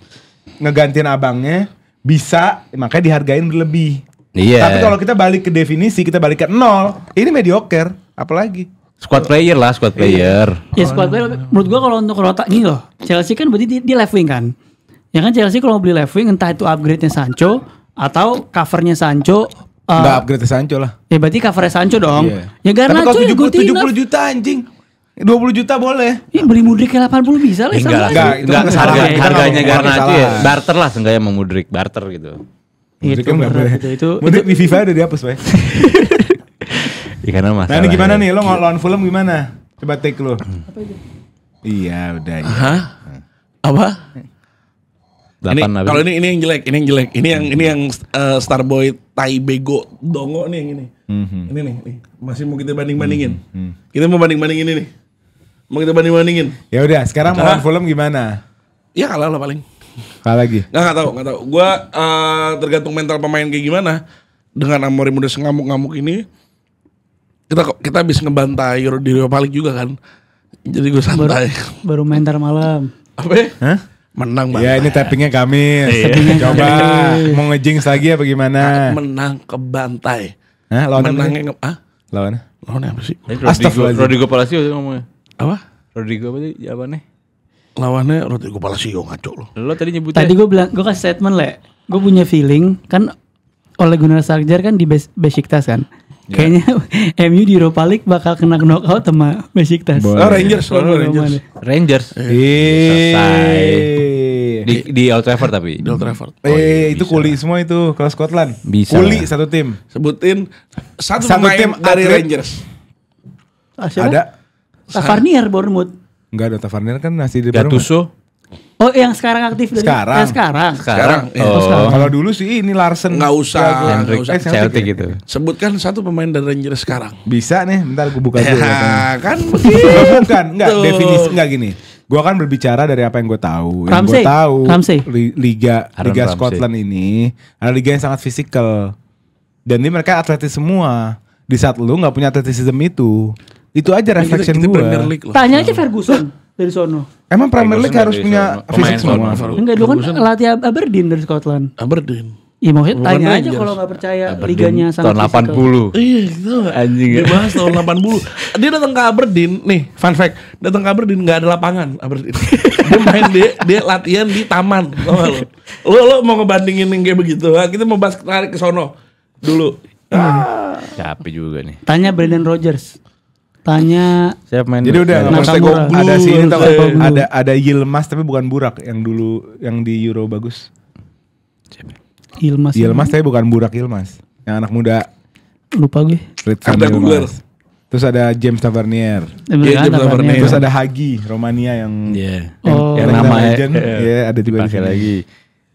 S1: ngegantiin abangnya, bisa, makanya dihargain berlebih.
S2: Iya.
S1: Tapi kalau kita balik ke definisi, kita balik ke 0, ini mediocre, apalagi.
S2: Squad player lah, squad player.
S3: Ya squad player menurut gua kalau untuk rota ini loh. Chelsea kan berarti dia left wing kan. Ya kan Chelsea kalau mau beli left wing entah itu upgrade-nya Sancho atau covernya Sancho.
S1: Nggak upgrade Sancho lah.
S3: Ya berarti covernya Sancho dong.
S1: Iya.
S3: Ya
S1: Tapi
S3: Garnacho
S1: kalau
S3: ya good
S1: 70
S3: enough.
S1: juta anjing, 20 juta boleh.
S3: Ya beli Mudrik kayak 80 bisa lah.
S2: Enggak lah,
S1: Enggak, itu kan kesalahan. Kita nggak
S2: harganya
S1: mau
S2: Garnacho
S1: kesalahan.
S2: ya barter lah seenggaknya sama Mudrik, barter gitu.
S1: Mudrik kan nggak
S3: berat
S1: boleh.
S3: itu.
S1: Mudrik di FIFA udah dihapus, Pak.
S2: Ya karena
S1: Nah
S2: masalah.
S1: ini gimana nih, lo lawan Fulham gimana? Coba take lo. Iya udah ya.
S4: Hah? Apa? Ini,
S2: 8
S4: kalau ini yang jelek, ini yang jelek. Ini yang Starboy tai bego dongo nih yang ini. Ini nih, masih mau kita banding-bandingin. Kita mau banding-bandingin ini nih. Mau kita banding-bandingin.
S1: Ya udah, sekarang lawan Fulham gimana?
S4: Ya kalah lah paling.
S1: Kalah lagi.
S4: Nggak tahu. Gua tergantung mental pemain kayak gimana. Dengan Amorim udah sengamuk-ngamuk ini, kita habis ngebantai di Europa League juga kan. Jadi gue santai.
S3: Baru main ntar malam.
S4: Apa ya?
S1: Hah?
S4: Menang
S1: Ya
S4: banget.
S1: ini tappingnya kami. Coba mau ngejinx lagi apa gimana?
S4: Menang kebantai.
S1: Hah? Lawan apa?
S4: Menangnya
S1: Lawan?
S4: lawannya apa sih?
S1: Astagfirullahaladzim.
S2: Rodrigo Palacio tuh ngomongnya.
S4: Apa?
S2: Rodrigo apa sih jawabannya?
S4: Lawannya Rodrigo Palacio ngaco loh.
S2: Lo tadi nyebutnya.
S3: Tadi gue bilang, gue kasih statement Le. Gue punya feeling kan Ole Gunnar Solskjaer kan di Besiktas kan. Kayaknya MU di Europa League bakal kena knockout sama Besiktas.
S1: Boleh.
S4: Oh Rangers, Rangers.
S2: Rangers. Selesai. Di Old Trafford tapi.
S4: Di Old Trafford.
S1: Itu kuli semua itu kalau Scotland.
S2: Bisa
S1: Kuli
S2: lah.
S1: satu tim.
S4: Sebutin satu
S1: Satu
S4: pemain
S1: tim
S4: dari
S1: atlet.
S4: Rangers.
S1: Ada?
S3: Tavernier Bournemouth.
S1: Enggak ada Tavernier kan masih di Bournemouth.
S2: Gattuso.
S3: Oh yang sekarang aktif dari
S1: Sekarang.
S3: sekarang.
S2: Sekarang.
S4: ya.
S2: Oh.
S1: Kalau dulu sih ini Larsen.
S4: Nggak usah.
S2: Hendrik
S4: Nggak usah.
S2: Celtic gitu.
S4: Sebutkan satu pemain dari Rangers sekarang.
S1: Bisa nih, bentar gue buka dulu.
S4: Ya kan
S1: Bukan, enggak
S4: Tuh.
S1: definisi enggak gini. Gua kan berbicara dari apa yang gue tahu. Yang
S3: Ramsey.
S1: gue tahu
S3: Ramsey.
S1: Liga
S2: Aaron Ramsey.
S1: Scotland ini adalah liga yang sangat fisikal. Dan ini mereka atletis semua. Di saat lu nggak punya atletisism itu aja reflection
S4: Kita
S1: gue.
S4: Premier League loh.
S3: Tanya aja Ferguson dari sono.
S1: Emang Premier League
S2: Ferguson
S1: harus
S2: dari
S1: punya
S2: sono.
S1: fisik
S2: Pemain
S1: semua.
S3: Enggak dulu kan latih Aberdeen dari Scotland.
S4: Aberdeen.
S3: Iya maksudnya
S4: Bukan
S3: tanya aja
S4: Rangers.
S3: kalau nggak percaya
S2: Aberdeen
S3: liganya sangat
S2: tahun
S3: physical.
S2: 80.
S4: Iya gitu gak?
S2: Anjing
S4: Dia
S2: ya.
S4: bahas tahun 80. Dia datang ke Aberdeen. Nih fun fact. Datang ke Aberdeen gak ada lapangan Aberdeen. Dia main dia latihan di taman. Tau gak lo? Lo mau ngebandingin yang kayak begitu. Kita mau bahas tarik ke sono dulu.
S2: Capek juga nih.
S3: Tanya Brendan Rodgers. Tanya
S2: Siap main.
S1: Jadi udah nggak
S3: Nakamura.
S1: perlu ada si ini tau nggak?
S3: Nakamura.
S1: ada Yilmaz tapi bukan Burak yang dulu yang di Euro bagus.
S3: Yilmaz.
S1: Yilmaz tapi bukan Burak Yilmaz. Yang anak muda
S3: Lupa gue.
S1: Ritvan
S4: Arda Güler.
S1: Yilmaz. Terus ada James Tavernier.
S4: Iya, James Tavernier.
S1: Terus ada Hagi Romania yang
S2: Iya.
S3: Oh.
S2: Yang
S1: kita
S2: nama
S1: legend. Iya, ada juga di
S2: Pakai
S1: sini.
S2: lagi.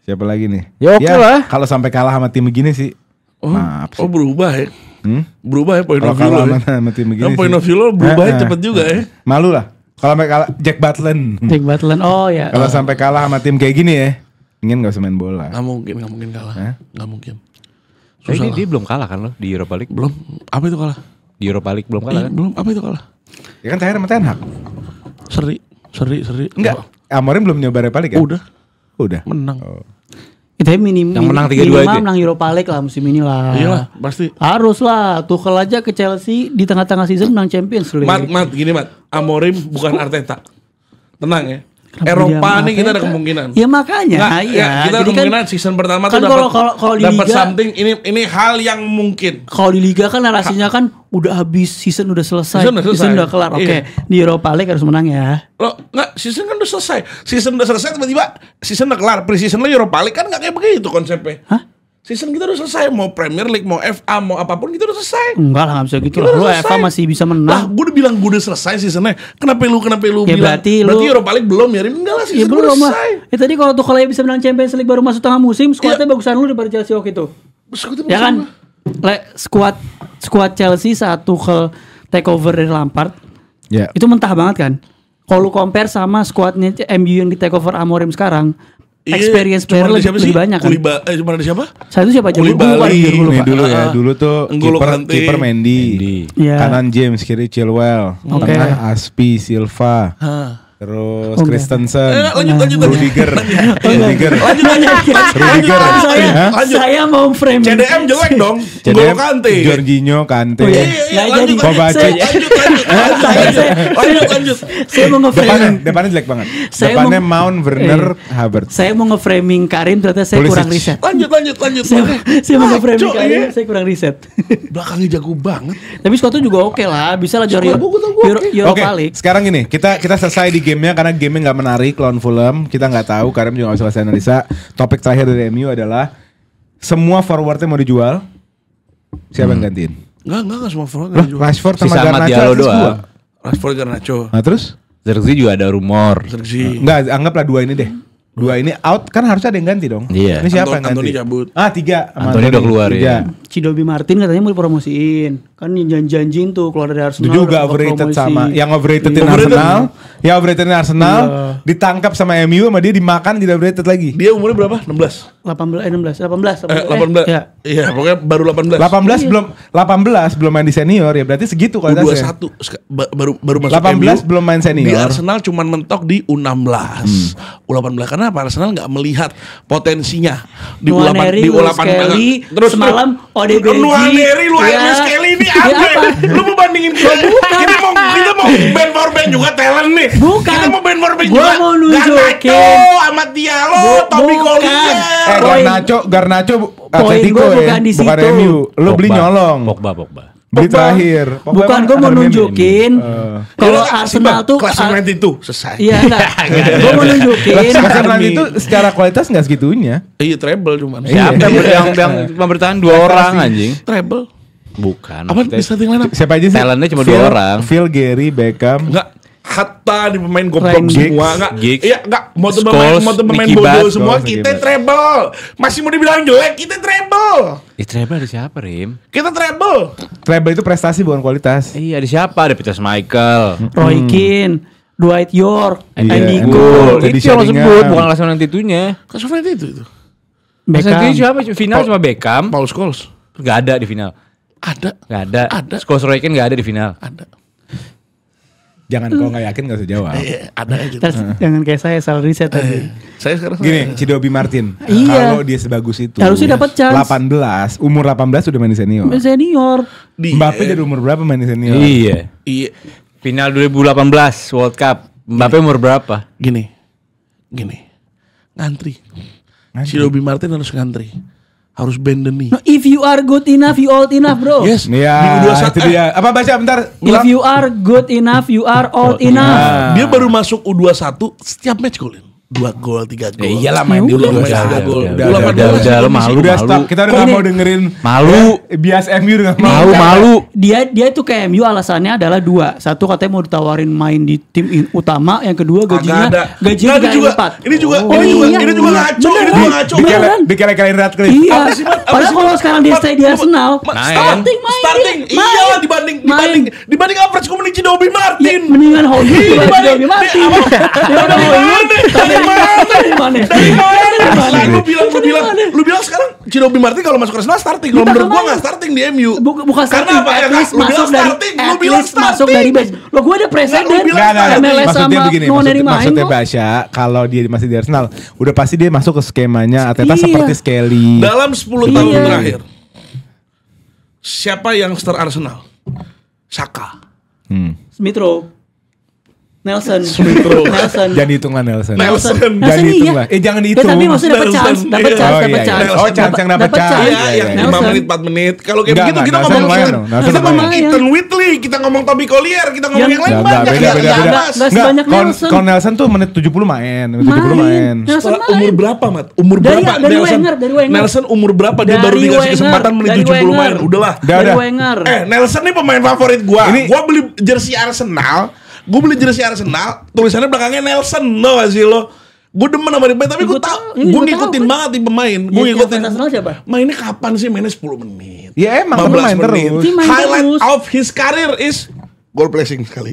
S1: Siapa lagi nih?
S2: Ya oke lah.
S1: Kalau sampai kalah sama tim begini sih.
S4: Oh,
S1: Maaf sih.
S4: oh berubah ya.
S1: Hmm?
S4: Berubah ya point
S1: Kalau
S4: of view
S1: kalah
S4: lo ya.
S1: sama tim begini
S4: Yang point
S1: sih.
S4: of view lo berubah
S1: Heeh.
S4: cepet juga ya.
S1: Malu lah. Kalau sampai kalah Jack Butland.
S3: Jack Butland. Oh ya.
S1: Kalau sampai kalah sama tim kayak gini ya, ingin gak usah main bola.
S4: Gak mungkin kalah.
S1: Hah?
S4: Gak mungkin.
S2: Tapi
S4: Susah
S2: dia belum kalah kan lo di Europa League?
S4: Belum. Apa itu kalah?
S2: Di Europa League belum kalah kan?
S4: Belum. Apa itu kalah?
S1: Ya kan terakhir sama Ten Hag.
S4: Seri.
S1: Enggak. Amorim belum nyoba Europa League kan? Udah.
S4: Menang.
S1: Oh.
S3: Itu minim.
S2: Yang menang 3-2
S3: minimal
S2: itu ya?
S3: menang Europa League lah musim ini lah.
S4: Iyalah, pasti.
S3: Harus lah. Tuchel aja ke Chelsea di tengah-tengah season menang Champions League.
S4: Mat, gini Mat. Amorim bukan Arteta. Tenang ya.
S3: Kenapa
S4: Eropa
S3: dia
S4: nih kita ada
S3: Arteta?
S4: kemungkinan.
S3: Ya makanya.
S4: Nggak,
S3: iya.
S4: ya, kita
S3: Jadi
S4: kemungkinan season pertama
S3: kan
S4: tuh
S3: kalau di
S4: dapat
S3: Liga-
S4: something. Ini hal yang mungkin.
S3: Kalau di Liga kan narasinya kan udah habis, season udah selesai,
S4: Season udah selesai.
S3: udah kelar. Oke,
S4: Iya.
S3: di Europa League harus menang ya.
S4: Lo nggak, season kan udah selesai. Season udah selesai tiba-tiba season udah kelar. Pre-season lo Europa League kan nggak kayak begitu konsepnya.
S3: Hah?
S4: Season kita udah selesai. Mau Premier League, mau FA, mau apapun kita udah selesai.
S3: Enggak lah, nggak bisa gitu
S4: Kita
S3: lah.
S4: udah
S3: Lu
S4: selesai.
S3: FA masih bisa
S4: Lah,
S3: menang.
S4: gue udah bilang gue udah selesai seasonnya. Kenapa lu
S3: Ya,
S4: bilang?
S3: berarti lu-
S4: Europa League belum ya? Enggak lah,
S3: Ya
S4: season gue udah
S3: belum lah.
S4: selesai.
S3: Ya tadi kalau tuh kalau bisa menang Champions League baru masuk tengah musim, skuadnya bagusan lu daripada Chelsea waktu itu. Ya kan? Skuad Chelsea saat Tuchel take over dari Lampard,
S1: Ya.
S3: itu mentah banget kan. Kalau lu compare sama skuadnya MU yang di take over Amorim sekarang, experience player lebih banyak kan.
S4: Cuma ada siapa?
S3: Saya itu siapa aja?
S4: Koulibaly.
S3: Gua lupa.
S1: Ini dulu ya,
S4: Ah.
S1: dulu tuh
S4: N'Golo Kante.
S1: kiper Mendy.
S3: Iya.
S1: Kanan James, kiri Chilwell,
S3: Oke.
S1: tengah Aspi, Silva, terus
S3: enggak.
S1: Christensen,
S4: Lanjut.
S1: Rudiger, Rudiger,
S3: Saya,
S1: Hah?
S3: saya mau framing.
S4: CDM jelek dong. N'Golo
S1: CDM,
S4: Kante.
S1: Jorginho, Kante.
S3: Oh, iya.
S4: Iya,
S3: Nggak
S4: lanjut,
S3: jadi.
S1: Kovacic.
S4: Lanjut.
S3: Saya mau nge-framing.
S1: Depannya jelek banget.
S3: Saya
S1: Depannya
S3: mau-
S1: Mount, Werner, Havertz.
S3: Saya mau nge-framing Karim, ternyata saya
S1: Pulisic.
S3: kurang riset.
S4: Lanjut.
S3: Saya mau nge-framing
S4: Ngaco,
S3: Karim,
S4: iya.
S3: saya kurang riset.
S4: Belakangnya jago banget.
S3: Tapi Scott juga oke lah, bisa lah juara
S4: Squad gua tahu oke.
S3: Europa
S1: Oke,
S3: League.
S1: sekarang gini, kita selesai di gamenya karena gamenya nggak menarik lawan Fulham. Kita nggak tahu, Karim juga nggak bisa kasih analisa. Topik terakhir dari MU adalah semua forwardnya mau dijual. Siapa yang gantiin?
S4: Enggak semua forward
S1: Lah,
S4: dijual.
S1: Rashford sama
S2: Sisa Ahmad
S1: Garnacho
S2: Diallo
S1: atas
S2: doang.
S1: gua.
S4: Rashford, Garnacho,
S1: Nah terus?
S2: Zirkzee juga ada rumor.
S4: Sergi.
S1: Enggak, anggaplah dua ini deh. Dua ini out kan harusnya ada yang ganti dong.
S2: Iya.
S1: Ini siapa yang ganti?
S4: Antony cabut.
S1: Ah 3. Sama
S2: Antony udah keluar,
S1: Tiga.
S2: ya.
S3: Cidobi Martin katanya mau dipromosiin. Kan janjiin tuh keluar dari
S1: Itu
S3: Arsenal.
S1: juga
S3: udah
S1: overrated
S3: promosi.
S1: sama yang overratedin
S4: Overrated.
S1: Arsenal. Yang overratedin Arsenal
S3: Iya.
S1: ditangkap sama MU sama dia dimakan tidak overrated lagi.
S4: Dia umurnya berapa? 16.
S3: 18.
S4: 18.
S3: Ya.
S4: Iya, pokoknya baru 18.
S1: 18 belum main di senior ya berarti segitu kualitasnya.
S4: U21 baru masuk
S1: 18
S4: MU.
S1: belum main senior.
S4: Di Arsenal cuman mentok di U16. U18 kenapa? Arsenal nggak melihat potensinya di
S3: Nuaneri,
S4: U8
S3: Luis Kelly, semalam ODBG.
S4: Nuaneri,
S3: Ya.
S4: Luis Kelly ini
S3: Ya,
S4: apa?
S3: apa?
S4: Lu mau bandingin kita mau band for band juga talent nih.
S3: Bukan.
S4: Kita mau band for band
S3: Gua
S4: juga.
S3: mau nunjukin.
S4: Garnacho, Ahmad Diallo, Tommy
S3: Bukan.
S4: Collier.
S1: Garnacho
S3: Poin
S1: Atletico
S3: gua
S1: ya,
S3: bukan di
S1: bukan
S3: situ.
S1: MU. Lu beli nyolong.
S2: Pogba.
S1: Beli terakhir.
S3: Bukan, gue mau nunjukin kalau
S4: Dia
S3: Arsenal tuh
S4: klasemen itu selesai.
S3: Iya enggak. Gue mau nunjukin.
S1: Arsenal itu secara kualitas nggak segitunya.
S4: Iya treble cuman.
S1: Iya.
S2: Siapa yang bertahan 2 orang anjing?
S4: Treble.
S2: Bukan.
S4: Apa di starting line up?
S1: Siapa aja sih?
S2: Talentnya cuma
S1: Phil-
S2: 2 orang.
S1: Phil, Gary, Beckham.
S4: Enggak, hatta di pemain goblok
S3: Randy.
S4: semua enggak.
S2: Giggs,
S4: Iya, enggak mau tuh
S2: Scholes,
S4: pemain
S2: Nicky
S4: bodoh
S2: Butt,
S4: semua
S1: Scholes,
S4: kita
S1: Nicky Butt.
S4: treble. Masih mau dibilang jelek, kita treble.
S2: Treble ada siapa, Rim?
S4: Kita treble.
S1: Treble itu prestasi bukan kualitas.
S2: Iya, ada siapa? Ada Peter Michael.
S3: Roy Keane, Dwight York,
S1: Iya,
S3: Andy
S1: Andy
S3: Cole,
S1: Cole. Teddy
S2: Itu yang lo
S1: Sheringham.
S2: sebut, bukan klasemen yang itunya.
S4: Klasemen itu.
S3: Beckham.
S2: Klasemen siapa? Final cuma Beckham.
S4: Paul Scholes.
S2: Gak ada di final.
S4: Ada.
S2: Gak ada.
S4: Ada.
S2: Scholes Roy Keane gak ada di final.
S4: Ada.
S1: Jangan kalau nggak yakin nggak usah jawab.
S4: Ada aja.
S3: Terus jangan kayak saya salah riset tadi.
S4: Saya sekarang
S1: Gini, Cidobi Martin.
S3: Iya.
S1: Kalau dia sebagus itu.
S3: Harusnya dapat chance.
S1: 18, umur 18 udah main di senior.
S3: Senior.
S1: Mbappe dari umur berapa main di senior?
S2: Iya.
S4: Iya.
S2: Final 2018 World Cup. Mbappe umur berapa?
S4: Gini. Ngantri. Cidobi Martin harus ngantri. harus bend the knee.
S3: No, if you are good enough, you old enough, bro.
S4: Yes.
S1: Iya,
S4: Di U21
S1: itu dia. Apa baca bentar?
S3: If you are good enough, you are old enough.
S4: Dia baru masuk U21 setiap match golin. 2 gol, 3 gol.
S1: iyalah main di
S3: Udah,
S1: U21.
S4: udah,
S1: gol.
S2: udah, lu malu,
S1: Udah
S2: malu.
S1: stop. Kita udah gak mau dengerin
S2: Malu.
S1: bias MU udah gak mau.
S2: Malu.
S3: Dia itu ke MU alasannya adalah 2. Satu katanya mau ditawarin main di tim utama, yang kedua gajinya
S4: Nggak, ini juga
S3: 4.
S4: ini juga
S3: Oh, iya,
S4: ini juga
S3: iya.
S4: ngaco, ini juga ngaco.
S3: Beneran.
S1: Dikele-kelein Radcliffe.
S3: Iya.
S4: Apa sih, Mat? Apa
S3: Padahal
S4: sih?
S3: kalau sekarang dia stay di Arsenal, starting main.
S4: Starting. Iya, dibanding average gue mending Cidobi Martin.
S3: Mendingan Hollywood
S4: Iya,
S3: dibanding
S4: dibanding-
S3: Bobby Martin.
S4: Dari mana?
S3: Dari mana?
S4: Lu bilang sekarang Cidobi Martin kalau masuk Arsenal starting. Kalau menurut gua enggak starting di MU.
S3: Bukan starting,
S4: Karena apa?
S3: at
S4: Ya,
S3: least
S4: lu bilang
S3: masuk dari
S4: starting, lu bilang
S3: masuk dari base. Lo gue ada presiden
S4: bilang
S3: MLS
S1: Maksudnya
S3: sama
S1: begini,
S3: Nwaneri main
S1: maksudnya
S3: kok.
S1: Basya, kalau dia masih di Arsenal, udah pasti dia masuk ke skemanya Arteta
S3: Iya.
S1: seperti Skelly.
S4: Dalam 10 tahun
S3: Iya.
S4: terakhir, siapa yang star Arsenal? Saka.
S3: Smith Rowe, Nelson,
S1: Jangan dihitung lah Nelson.
S4: Nelson.
S1: Jangan dihitung lah. Jangan dihitung.
S3: Ya, tapi maksudnya dapat
S4: Nelson.
S3: chance, dapat
S4: Iya.
S3: chance,
S1: Oh,
S3: dapat
S1: iya,
S3: chance.
S1: iya. Oh, chance yang dapat chance.
S4: Iya,
S1: Iya,
S4: yang
S1: iya.
S4: 5 menit, 4 menit. Kalau kayak
S1: Enggak,
S4: begitu kita
S1: Nelson
S4: ngomong
S1: lumayan dong, Nelson
S3: lumayan.
S4: Ethan Whitley, kita ngomong Toby Collier, kita ngomong yang lain
S1: Enggak,
S4: banyak.
S1: beda.
S3: Nggak sebanyak Nelson.
S1: Kalau Nelson tuh menit 70 main. Menit 70 main.
S3: Nelson
S4: Setelah
S3: main.
S4: umur berapa, Mat? Umur
S3: Dari-
S4: berapa?
S3: dari
S4: Nelson,
S3: Wenger, dari Wenger.
S4: Nelson umur berapa dia
S3: Dari
S4: baru dikasih
S3: Wenger,
S4: kesempatan menit
S3: dari
S4: 70 main?
S3: Wenger.
S4: Udahlah.
S1: Udah.
S3: Dari Wenger.
S4: Nelson nih pemain favorit gua.
S1: Ini-
S4: Gua beli jersey Arsenal. Tulisannya belakangnya Nelson. Tau gak sih lo? Gue demen sama dia, tapi gue
S3: Gua
S4: tau,
S3: tahu, ini
S4: gue
S3: gua
S4: ngikutin
S3: tahu,
S4: banget nih pemain. Gue
S3: Yang
S4: ngikutin.
S3: fans Arsenal siapa?
S4: Mainnya kapan sih? Mainnya 10 menit.
S1: Ya emang
S4: 15
S1: main terus.
S3: Dia main
S4: Highlight
S3: terus.
S4: of his career is goal placing sekali.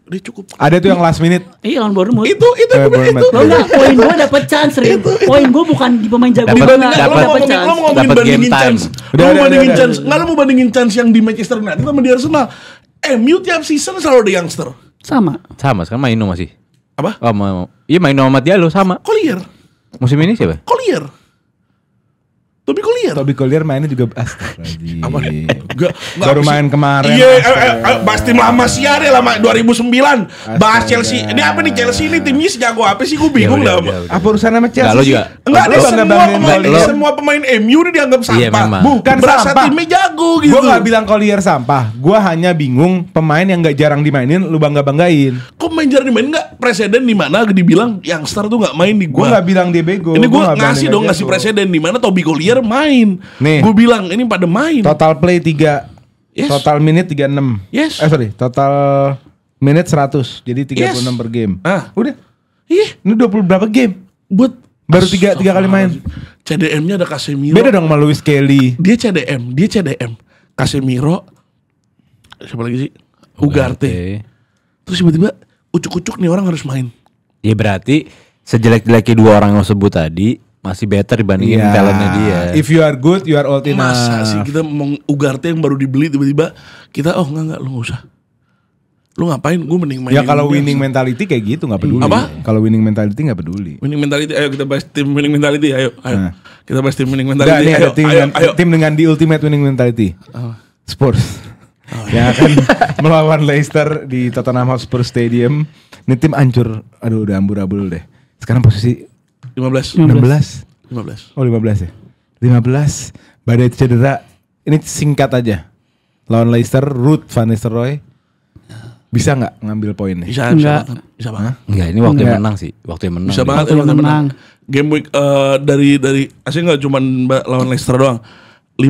S4: Udah cukup.
S1: Ada tuh yang last minute.
S3: Iya lawan Bournemouth.
S4: Itu gue bilang
S1: Bournemouth.
S4: itu.
S3: Lo enggak, poin gue dapet chance, Rin. Poin gue bukan di pemain jago.
S2: Dapat-
S3: Gua
S4: Dibandingin,
S3: nggak,
S4: lo
S3: lo
S4: mau
S3: dapet
S4: ngomongin,
S3: chance.
S4: lo mau ngomongin
S2: Dapat
S4: bandingin
S2: game time.
S4: chance.
S1: Udah,
S4: Lo mau bandingin
S1: udah.
S4: chance. Nggak, lo mau bandingin chance yang di Manchester United sama di Arsenal. MU tiap season selalu ada youngster.
S3: Sama.
S2: Sama sekarang Maino masih.
S4: Apa?
S2: Oh, mau. Iya Maino sama Diallo sama.
S4: Collier.
S2: Musim ini siapa?
S4: Collier. Toby Collier.
S1: Toby Collier mainnya juga astagfirullahaladzim.
S4: Apa? Enggak,
S1: Baru main kemarin.
S4: Iya, bahas tim lama sih ada lama 2009. Bahas Chelsea. Ini apa nih Chelsea ini timnya sejago apa sih? Gue bingung dah.
S1: Apa urusan sama Chelsea?
S2: Enggak, lo
S1: sih?
S2: juga.
S4: Enggak,
S1: Lo
S4: dia
S1: bangga banggain Collier.
S4: semua pemain MU ini dianggap sampah.
S2: Iya, memang.
S1: Bukan
S4: Berasa
S1: sampah.
S4: timnya jago gitu.
S1: Gue gak bilang Collier sampah. Gue hanya bingung pemain yang gak jarang dimainin lu bangga-banggain.
S4: Kok main jarang dimain enggak? Presiden di mana dibilang youngster tuh enggak main di
S1: Gue
S4: gua.
S1: gak bilang dia bego.
S4: Ini gue
S1: Gua nggak bilang
S4: ngasih
S1: dia
S4: dong
S1: nggak
S4: ngasih
S1: jago.
S4: presiden di mana Toby Collier main.
S1: Nih.
S4: Gue bilang ini pada main.
S1: Total play 3.
S4: Yes.
S1: Total menit 36.
S4: Yes.
S1: Sorry, total menit 100. Jadi 36
S4: Yes.
S1: per game.
S4: Ah.
S1: Udah.
S4: Ih,
S1: Ini 20 berapa game?
S4: buat
S1: Baru tiga kali main.
S4: CDM-nya ada Casemiro.
S1: Beda dong sama Luis Kelly.
S4: Dia CDM. Casemiro. Siapa lagi sih? Ugarte. Terus tiba-tiba ucuk-ucuk nih orang harus main.
S2: Ya berarti sejelek-jeleknya dua orang yang lo sebut tadi masih better dibandingin
S1: Iya.
S2: talentnya dia.
S1: If you are good, you are old enough.
S4: Masa sih kita mau Ugarte yang baru dibeli tiba-tiba kita enggak lu nggak usah. Lu ngapain? Gue mending main.
S1: Ya kalau winning mentality kayak gitu nggak peduli.
S4: Apa?
S1: Kalau winning mentality nggak peduli.
S4: Winning mentality. Ayo kita bahas tim winning mentality. Ayo.
S1: Nah.
S4: Kita bahas tim winning
S1: Udah
S4: mentality.
S1: nih
S4: Ayo.
S1: ada tim,
S4: Ayo.
S1: dengan, tim dengan the ultimate winning mentality. Spurs. Yang akan melawan Leicester di Tottenham Hotspur Stadium. Ini tim hancur. Aduh udah amburadul deh. Sekarang posisi
S4: 15.
S1: 16.
S4: 15.
S1: Oh 15 ya. 15. Badai cedera. Ini singkat aja. Lawan Leicester, Ruud van Nistelrooy bisa nggak ngambil poinnya?
S4: Bisa
S3: Enggak.
S4: banget. Bisa banget.
S2: Enggak, ini waktu yang
S1: Enggak.
S2: menang sih. Waktu yang menang.
S4: Bisa banget
S3: Waktu
S4: waktu
S3: menang.
S4: menang. Game week dari asli nggak cuma lawan Leicester doang. 5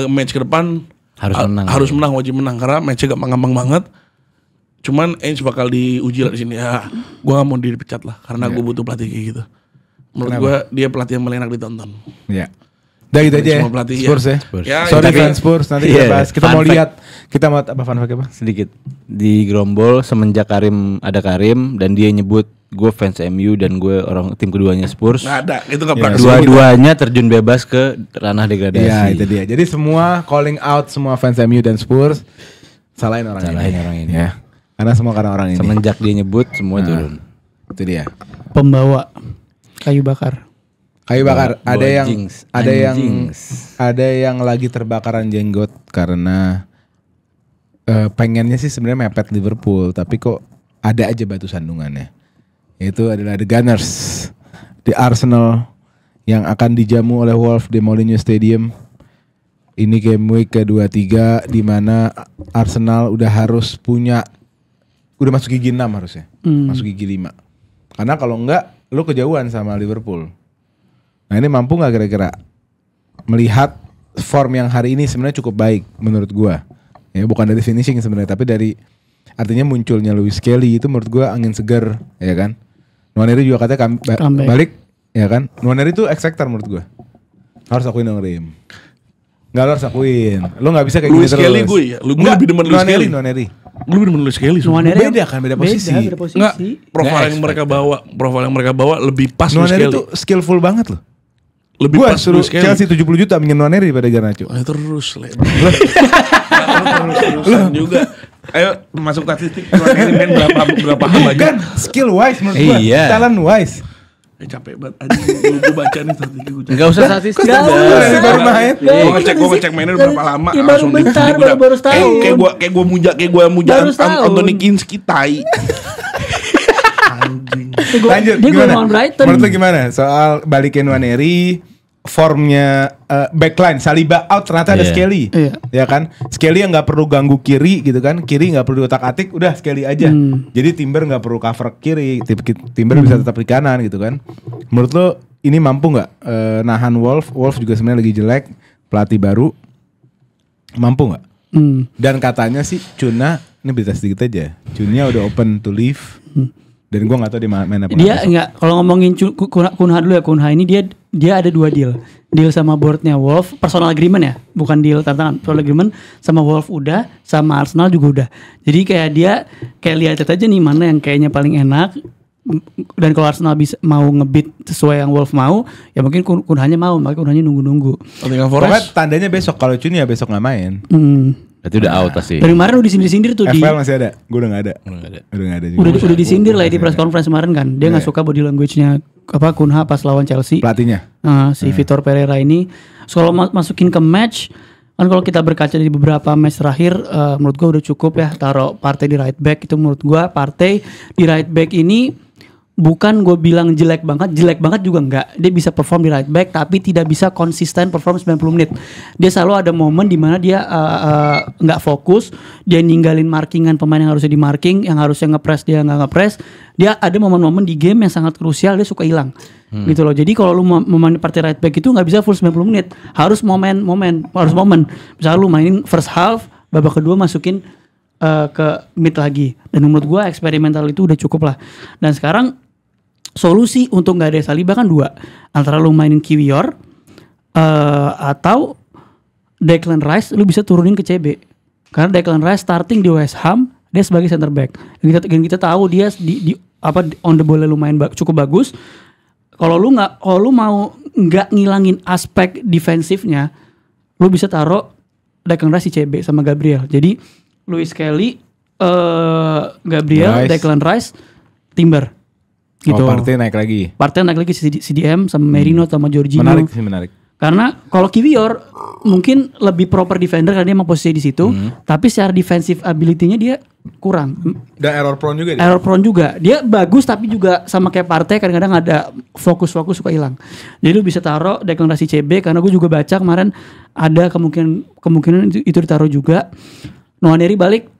S4: match ke depan
S2: Harus menang.
S4: Harus menang, wajib menang karena matchnya gampang banget. Cuman Ainge bakal diuji lah di sini ya. Gua nggak mau dipecat lah karena gue butuh pelatih kayak gitu. Menurut
S1: Kenapa?
S4: gue dia pelatih yang paling enak ditonton.
S1: Ya. Udah gitu aja ya.
S4: Semua pelatih,
S1: Spurs
S4: ya.
S1: ya.
S2: Spurs.
S4: Ya,
S1: Sorry
S4: tapi-
S1: fans Spurs, nanti
S2: Iya,
S1: kita bahas. Kita
S2: fun
S1: mau
S2: fact.
S1: lihat. Kita mau apa fun fact apa?
S2: Sedikit di Grombol semenjak Karim dan dia nyebut gue fans MU dan gue orang tim keduanya Spurs.
S4: Nggak ada, itu nggak
S1: Ya,
S4: pernah.
S2: Dua-duanya terjun bebas ke ranah degradasi.
S1: Iya itu dia. Jadi semua calling out semua fans MU dan Spurs salahin orang ini. Ya. Karena orang ini.
S2: Semenjak dia nyebut semua turun.
S1: Itu dia.
S3: Pembawa kayu bakar.
S1: Kayu bakar.
S2: Bawa
S1: Ada yang
S2: jinx,
S1: ada yang
S2: anjings.
S1: ada yang lagi terbakaran jenggot karena pengennya sih sebenarnya mepet Liverpool, tapi kok ada aja batu sandungannya. Itu adalah The Gunners, di Arsenal yang akan dijamu oleh Wolves di Molineux Stadium. Ini game week ke-23 di mana Arsenal udah masuk gigi 6 harusnya. Masuk gigi 5. Karena kalau enggak lu kejauhan sama Liverpool. Nah, ini mampu enggak kira-kira melihat form yang hari ini sebenarnya cukup baik menurut gua. Ya bukan dari finishing sebenarnya, tapi dari artinya munculnya Lewis Kelly itu menurut gua angin segar, ya kan. Nwaneri juga katanya balik, ya kan. Nwaneri itu X Factor menurut gua. Harus akuin dong Rim. Enggak, lo harus akuin. Lo gak bisa kayak
S4: Lewis
S1: gini terus.
S4: Kelly gue ya. Gue lebih demen Lewis Kelly.
S1: Nwaneri.
S4: Gue lebih demen Lewis Kelly.
S3: Nwaneri
S1: Beda kan, beda posisi.
S3: Beda posisi.
S4: Enggak, profil yang mereka bawa lebih pas Lewis
S1: Nwaneri
S4: Kelly.
S1: tuh skillful banget loh.
S4: Lebih
S1: Gua
S4: pas
S1: suruh
S4: Lewis Kelly.
S1: Chelsea 70 juta minjem Nwaneri pada Garnacho.
S4: Ayo terus terusan juga. Ayo masuk statistik Nwaneri main berapa hal aja.
S1: Kan skill wise menurut gua.
S2: Iya.
S1: Talent wise.
S4: Capek banget anjing gue baca nih statistik gue.
S2: Enggak usah statistik.
S3: Nggak usah.
S1: Nwaneri baru main.
S4: Gue ngecek mainnya berapa lama
S3: Ya, baru bentar, baru setahun.
S4: kayak gue muja
S3: Baru setahun.
S4: Anthony Kinski tai. Anjing.
S1: Lanjut,
S3: Dia
S1: gimana?
S3: ngomong Brighton.
S1: Menurut lu gimana soal balikin Nwaneri, formnya backline Saliba out ternyata ada
S2: Iya.
S1: Skelly,
S3: Iya.
S1: ya kan? Skelly yang nggak perlu ganggu kiri gitu kan, kiri nggak perlu otak-atik, udah Skelly aja. Jadi Timber nggak perlu cover kiri, Timber bisa tetap di kanan gitu kan? Menurut lo ini mampu nggak nahan Wolves? Wolves juga sebenarnya lagi jelek, pelatih baru, mampu nggak? Dan katanya sih Cuna, ini berita sedikit aja, Cunnya udah open to leave. Dan gue gak tahu dia main apa.
S3: Dia enggak, kalau ngomongin Kunha dulu ya, Kunha ini dia ada 2 deal. Deal sama boardnya Wolf, personal agreement ya, bukan deal tantangan. Personal agreement sama Wolf udah, sama Arsenal juga udah. Jadi kayak dia lihat aja nih mana yang kayaknya paling enak. Dan kalau Arsenal bisa mau ngebit sesuai yang Wolf mau, ya mungkin Kunhanya mau, makanya Kunhanya nunggu-nunggu.
S4: Nottingham
S1: Pokoknya
S4: Forest.
S1: tandanya besok, kalau Cunnya besok gak main.
S2: Berarti udah out pasti.
S3: Dari kemarin udah disindir-sindir tuh
S1: FL masih ada? Gue udah gak ada. Udah gak ada juga.
S3: udah disindir lah di press conference kemarin kan. Dia nggak suka body language-nya Kunha pas lawan Chelsea.
S1: Pelatihnya.
S3: Si Vitor Pereira ini. So, kalau masukin ke match, kan kalau kita berkaca dari beberapa match terakhir, menurut gua udah cukup ya taruh Partey di right back. Itu menurut gua Partey di right back ini bukan gue bilang jelek banget juga enggak. Dia bisa perform di right back tapi tidak bisa konsisten perform 90 menit. Dia selalu ada momen di mana dia enggak fokus, dia ninggalin markingan pemain yang harusnya di marking, yang harusnya ngepress dia enggak ngepress. Dia ada momen-momen di game yang sangat krusial dia suka hilang. Gitu loh. Jadi kalau lu mau main partai right back itu enggak bisa full 90 menit. Harus momen. Misalnya lu mainin first half, babak kedua masukin ke mid lagi. Dan menurut gue eksperimental itu udah cukup lah. Dan sekarang solusi untuk nggak ada Saliba kan 2, antara lu mainin Kiwior atau Declan Rice lu bisa turunin ke CB, karena Declan Rice starting di West Ham dia sebagai center back. Dan kita tahu dia di on the ball lumayan cukup bagus. Kalau lu mau nggak ngilangin aspek defensifnya, lu bisa taruh Declan Rice di CB sama Gabriel. Jadi Lewis Kelly, Gabriel,
S1: Rice.
S3: Declan Rice, Timber. Gitu.
S1: Partey naik lagi.
S3: Partey naik lagi CDM sama Merino sama Jorginho.
S1: Menarik.
S3: Karena kalau Kiwior mungkin lebih proper defender karena dia emang posisi di situ, tapi secara defensive ability-nya dia kurang.
S1: Dan error prone juga dia.
S3: Error prone juga. Dia bagus tapi juga sama kayak Partey kadang-kadang ada fokus suka hilang. Jadi lu bisa taruh deklarasi CB, karena gue juga baca kemarin ada kemungkinan itu ditaruh juga. Nwaneri balik,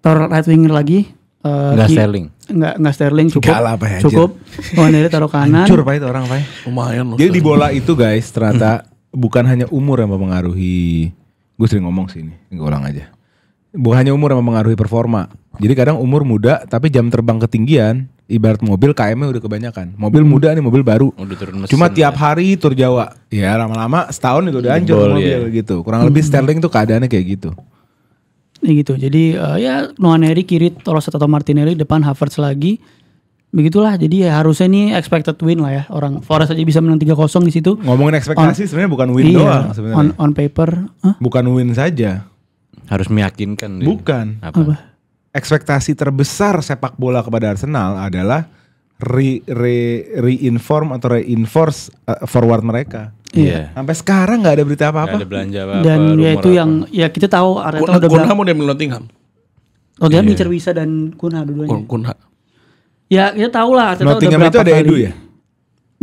S3: taruh right winger lagi.
S2: Enggak Sterling.
S3: Enggak Sterling cukup.
S1: Enggak lah, Pak,
S3: Cukup. Nwaneri taruh kanan.
S1: Hancur Pak itu orang Pak.
S4: Lumayan loh.
S1: Jadi di bola itu guys ternyata bukan hanya umur yang mempengaruhi. Gue sering ngomong sih ini, gue ulang aja. Bukan hanya umur yang mempengaruhi performa. Jadi kadang umur muda tapi jam terbang ketinggian. Ibarat mobil KM-nya udah kebanyakan. Mobil muda nih, mobil baru.
S2: Udah turun mesin.
S1: Cuma tiap hari tur Jawa. Ya lama-lama setahun itu udah hancur
S2: Jebol,
S1: mobil gitu. Kurang lebih Sterling tuh keadaannya kayak gitu.
S3: Gitu. Jadi ya Nwaneri kiri, Trossard atau Martinelli, depan Havertz lagi. Begitulah. Jadi ya harusnya nih expected win lah ya. Orang Forest aja bisa menang 3-0 di situ.
S1: Ngomongin ekspektasi sebenarnya bukan win doang sebenarnya.
S3: On paper.
S1: Bukan win saja.
S2: Harus meyakinkan.
S1: Bukan.
S2: Apa?
S1: Ekspektasi terbesar sepak bola kepada Arsenal adalah reinforce forward mereka.
S2: Iya.
S1: Sampai sekarang nggak ada berita
S2: Nggak
S1: apa-apa.
S2: ada belanja apa-apa.
S3: Dan ya
S2: rumor
S3: itu
S2: apa.
S3: yang ya kita tahu Arteta udah
S4: Kunha
S3: bilang.
S4: mau diambil Nottingham.
S3: Dia ngincer Wisa dan Kunha dua-duanya.
S4: Kunha.
S3: Ya kita tahu lah Arteta udah
S1: Nottingham
S3: berapa
S1: itu ada
S3: kali.
S1: Edu ya?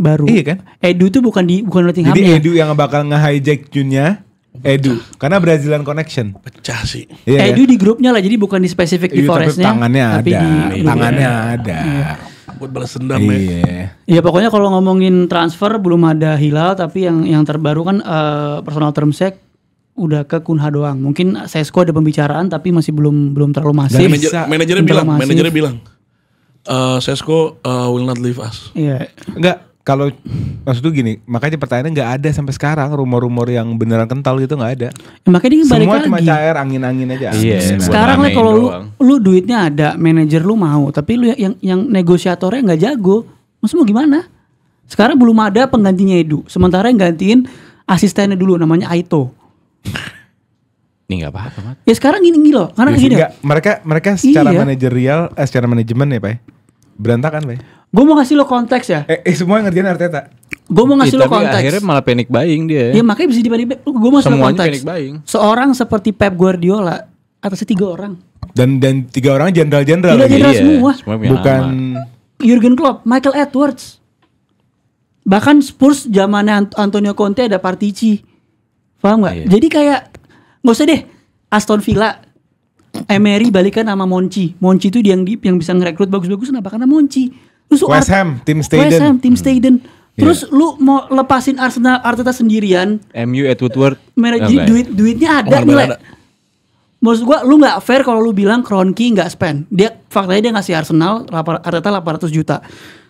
S3: baru.
S1: Iya kan?
S3: Edu tuh bukan Nottingham
S1: Jadi
S3: ya.
S1: Edu yang bakal nge-hijack Junnya Edu karena Brazilian connection.
S4: Pecah sih.
S1: Iya
S3: Edu di grupnya lah, jadi bukan di spesifik di
S1: Iya, tapi
S3: Forestnya.
S1: tangannya
S3: tapi
S1: ada.
S3: di
S1: Tangannya ada.
S4: Buat balas dendam ya.
S1: Iya.
S3: Ya pokoknya kalau ngomongin transfer belum ada Hilal, tapi yang terbaru kan personal term check udah ke Kunha doang. Mungkin Sesko ada pembicaraan tapi masih belum terlalu masif.
S4: Manajernya
S3: Belum
S4: bilang,
S3: masif.
S4: manajernya bilang, Sesko will not leave us.
S3: Iya.
S1: Enggak, kalau maksud tuh gini, makanya pertanyaannya nggak ada sampai sekarang rumor-rumor yang beneran kental gitu nggak ada.
S3: Ya, makanya dia balik
S1: Semua
S3: lagi.
S1: cuma cair angin-angin aja.
S2: Iya.
S1: Angin.
S3: Sekarang lah
S2: ramein
S3: kalau
S2: doang.
S3: lu duitnya ada, manajer lu mau, tapi lu yang negosiatornya nggak jago, maksud mau gimana? Sekarang belum ada penggantinya Edu, sementara yang gantiin asistennya dulu namanya Aito.
S2: Ini nggak apa-apa, Mat.
S3: Ya sekarang gini loh, karena
S1: Jadi
S3: gini.
S1: enggak, mereka secara
S3: Iya.
S1: manajerial, secara manajemen ya Pak ya, berantakan Pak ya.
S3: Gue mau ngasih lo konteks ya.
S1: Semua yang ngerjain Arteta.
S3: Gue mau ngasih lo
S2: Tapi
S3: konteks.
S2: akhirnya malah panic buying dia.
S3: Ya makanya bisa dibanding. Gue mau ngasih lo
S2: Semuanya
S3: konteks.
S2: panic buying.
S3: Seorang seperti Pep Guardiola atasnya 3 orang.
S1: Dan 3 orang jenderal-jenderal
S3: Tidak
S1: lagi.
S3: jenderal semua.
S2: punya
S1: Bukan
S2: nama.
S3: Jurgen Klopp, Michael Edwards. Bahkan Spurs zamannya Antonio Conte ada Partici. Paham gak?
S2: Iya.
S3: Jadi kayak nggak usah deh Aston Villa, Emery balikan sama Monchi. Monchi itu yang bisa ngerekrut bagus-bagus, kenapa? Karena Monchi. Terus
S1: West Ham, Tim Stayden.
S3: West Ham, Tim Stayden. Terus lu mau lepasin Arteta sendirian,
S2: MU at Woodward.
S3: manajer duitnya ada
S4: Omar
S3: nilai.
S4: Berada.
S3: Maksud gua lu nggak fair kalau lu bilang Kroenke nggak spend. Dia faktanya dia ngasih Arsenal Arteta 800 juta.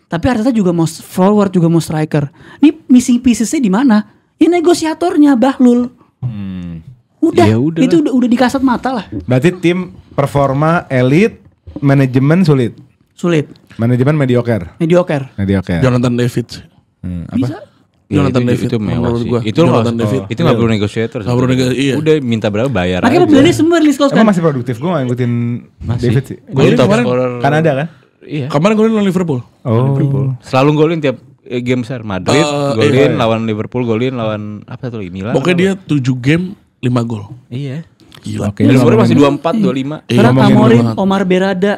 S3: Tapi Arteta juga mau forward, juga mau striker. Ini missing piecesnya di mana? Ini negosiatornya Bahlul. Udah,
S2: Ya udah
S3: itu udah di kasat mata lah.
S1: Berarti tim performa elit, manajemen sulit.
S3: Sulit,
S1: Manajemen mediocre.
S3: mediocre.
S1: Mediocre.
S4: Jonathan David.
S1: Apa?
S3: Bisa.
S4: Jonathan David.
S2: Itu mewah
S4: menurut
S2: sih.
S4: gua.
S2: Itu
S4: Jonathan
S2: nggak-
S4: David.
S2: Itu nggak perlu negosiator.
S4: Nggak perlu
S2: sebenarnya.
S4: iya.
S2: Udah minta berapa bayar
S3: Makanya
S2: aja.
S3: pembeliannya semua rilis kan.
S1: Emang masih produktif, gue gak ngikutin David sih.
S2: Golin top
S4: kemarin-
S2: scorer.
S1: Kanada kan?
S2: Iya.
S4: Kemarin golin lawan Liverpool.
S1: Oh.
S2: Selalu golin tiap game besar. Madrid golin,
S1: iya.
S2: lawan Liverpool golin, lawan apa tuh Milan.
S4: Pokoknya dia 7 game 5 gol.
S2: Iya.
S4: Gila.
S1: Oke.
S2: Dan
S1: ngomongin-
S2: umurnya masih 24, 25.
S3: Sekarang
S1: ngomongin
S3: Amorim,
S4: banget.
S3: Omar Berada.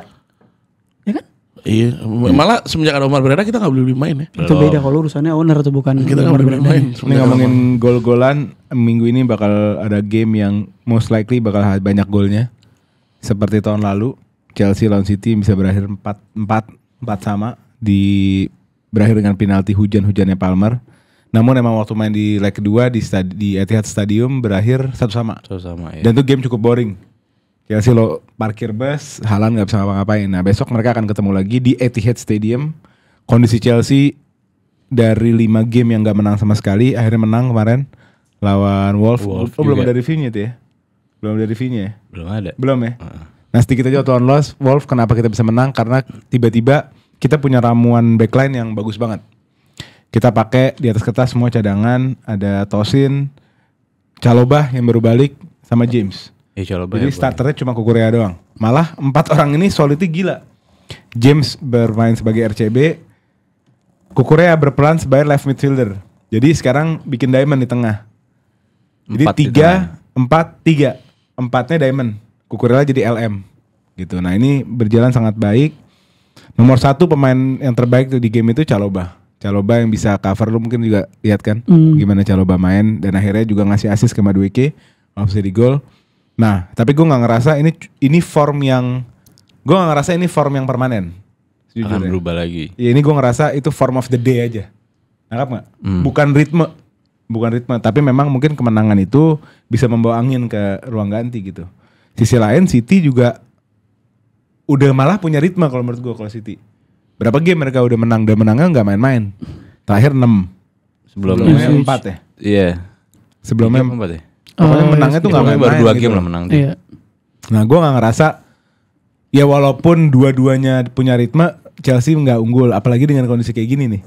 S3: Ya kan?
S4: Iya. Malah semenjak ada Omar Berada kita gak boleh main ya.
S3: Itu beda kalau urusannya owner atau bukan
S4: Kita gak
S3: Omar
S4: boleh
S3: Berada.
S4: main.
S1: Ini ngomongin gol-golan, minggu ini bakal ada game yang most likely bakal banyak golnya. Seperti tahun lalu, Chelsea lawan City bisa berakhir 4 sama berakhir dengan penalti hujan-hujannya Palmer. Namun emang waktu main di leg kedua di Etihad Stadium berakhir 1 sama.
S2: Sama ya.
S1: Dan itu game cukup boring. Chelsea lo parkir bus, Haaland gak bisa ngapa-ngapain. Nah besok mereka akan ketemu lagi di Etihad Stadium. Kondisi Chelsea dari 5 game yang gak menang sama sekali, akhirnya menang kemarin lawan Wolves.
S2: Wolves
S1: Belum
S2: juga.
S1: ada reviewnya tuh ya? Belum ada reviewnya ya?
S2: Belum ada.
S1: Belum ya? Nah sedikit aja lawan Wolves, kenapa kita bisa menang? Karena tiba-tiba kita punya ramuan backline yang bagus banget. Kita pakai di atas kertas semua cadangan, ada Tosin, Chalobah yang baru balik, sama James.
S2: Ya coba
S1: Jadi starternya cuma Kukurea doang. Malah 4 orang ini solidnya gila. James bermain sebagai RCB, Kukurea berperan sebagai left midfielder. Jadi sekarang bikin diamond di tengah. Jadi 3-4-3. 4-nya diamond. Kukurea jadi LM. Gitu. Nah ini berjalan sangat baik. Nomor 1 pemain yang terbaik tuh di game itu Chalobah. Chalobah yang bisa cover, lu mungkin juga lihat kan gimana Chalobah main, dan akhirnya juga ngasih assist ke Madueke waktu di gol. Nah, tapi gue nggak ngerasa ini form yang permanen.
S2: akan
S1: Sejujurnya.
S2: berubah lagi.
S1: Ya ini gue ngerasa itu form of the day aja. Nangkap nggak? Bukan ritme, tapi memang mungkin kemenangan itu bisa membawa angin ke ruang ganti gitu. Sisi lain City juga udah malah punya ritme kalau menurut gue kalau City. Berapa game mereka udah menangnya nggak main-main. Terakhir 6. Sebelumnya 4 ya.
S2: Iya.
S1: Sebelumnya
S2: 4 ya.
S1: pokoknya menangnya tuh nggak
S2: Pokoknya
S1: main-main.
S2: baru 2
S1: gitu.
S2: game lah menang dia.
S3: Iya.
S1: Nah gue nggak ngerasa. Ya walaupun dua-duanya punya ritme, Chelsea nggak unggul. Apalagi dengan kondisi kayak gini nih.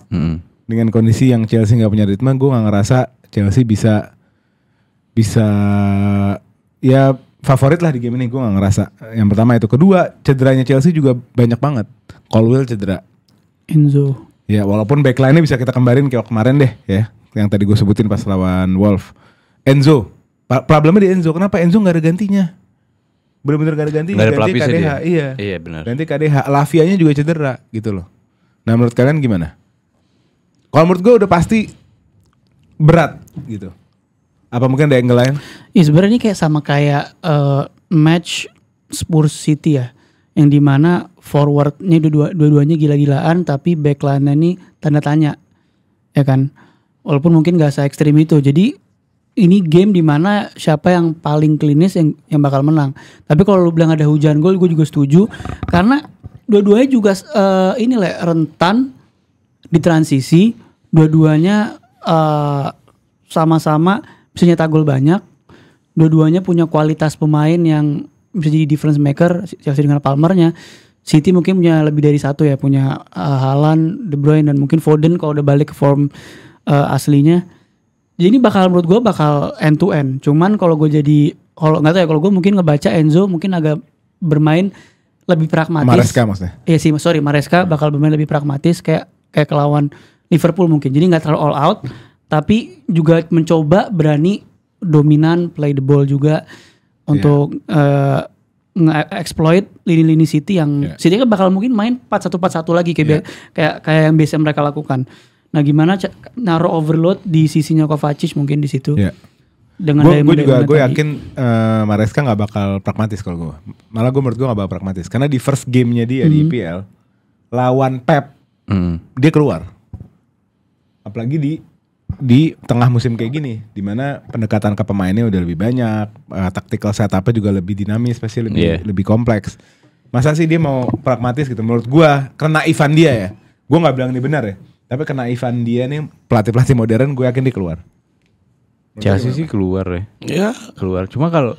S1: Dengan kondisi yang Chelsea nggak punya ritme, gue nggak ngerasa Chelsea bisa ya favorit lah di game ini. Gue nggak ngerasa. Yang pertama itu, kedua cederanya Chelsea juga banyak banget. Colwill cedera.
S3: Enzo.
S1: Ya walaupun backline-nya bisa kita kembarin kayak kemarin deh ya, yang tadi gue sebutin pas lawan Wolves. Enzo, problemnya di Enzo. Kenapa Enzo nggak ada gantinya? Bener-bener gak ada gantinya.
S2: Nggak ada
S1: Ganti
S2: pelapisnya
S1: KDH,
S2: dia.
S1: iya.
S2: Iya benar.
S1: Ganti KDH, Lavianya juga cedera gitu loh. Nah menurut kalian gimana? Kalau menurut gue udah pasti berat gitu. Apa mungkin ada angle lain?
S3: Ya sebenarnya ini kayak sama kayak match Spurs City ya, yang dimana forwardnya dua-duanya gila-gilaan, tapi backline-nya ini tanda tanya, ya kan? Walaupun mungkin gak se-ekstrim itu. Jadi ini game dimana siapa yang paling klinis yang bakal menang. Tapi kalau lu bilang ada hujan gol, gue juga setuju, karena dua-duanya juga rentan di transisi. Dua-duanya sama-sama bisa nyetak gol banyak. Dua-duanya punya kualitas pemain yang bisa jadi difference maker. Chelsea dengan Palmernya, City mungkin punya lebih dari satu ya, punya Haaland, De Bruyne, dan mungkin Foden kalau udah balik ke form aslinya. Jadi ini menurut gue bakal end to end. Cuman kalau gue kalau nggak tahu ya, kalau gue mungkin ngebaca Enzo mungkin agak bermain lebih pragmatis.
S1: Maresca maksudnya?
S3: Iya sih, Maresca bakal bermain lebih pragmatis kayak kelawan Liverpool mungkin. Jadi nggak terlalu all out, tapi juga mencoba berani dominan, play the ball juga untuk nge-exploit lini-lini City yang City kan bakal mungkin main 4-1-4-1 lagi kayak yang biasa mereka lakukan. Nah, gimana naruh overload di sisinya Kovacic mungkin di situ. Dengan
S1: gue yakin Maresca nggak bakal pragmatis kalau gue. Malah menurut gue nggak bakal pragmatis karena di first game-nya dia di IPL lawan Pep dia keluar. Apalagi di tengah musim kayak gini, dimana pendekatan ke pemainnya udah lebih banyak, tactical setupnya juga lebih dinamis, pasti lebih kompleks. Masa sih dia mau pragmatis gitu? Menurut gua kena Ivan dia ya. Gua nggak bilang ini benar ya, tapi kena Ivan dia nih pelatih modern, gue yakin dia keluar.
S2: Chelsea sih keluar ya.
S4: Iya.
S2: Keluar. Cuma kalau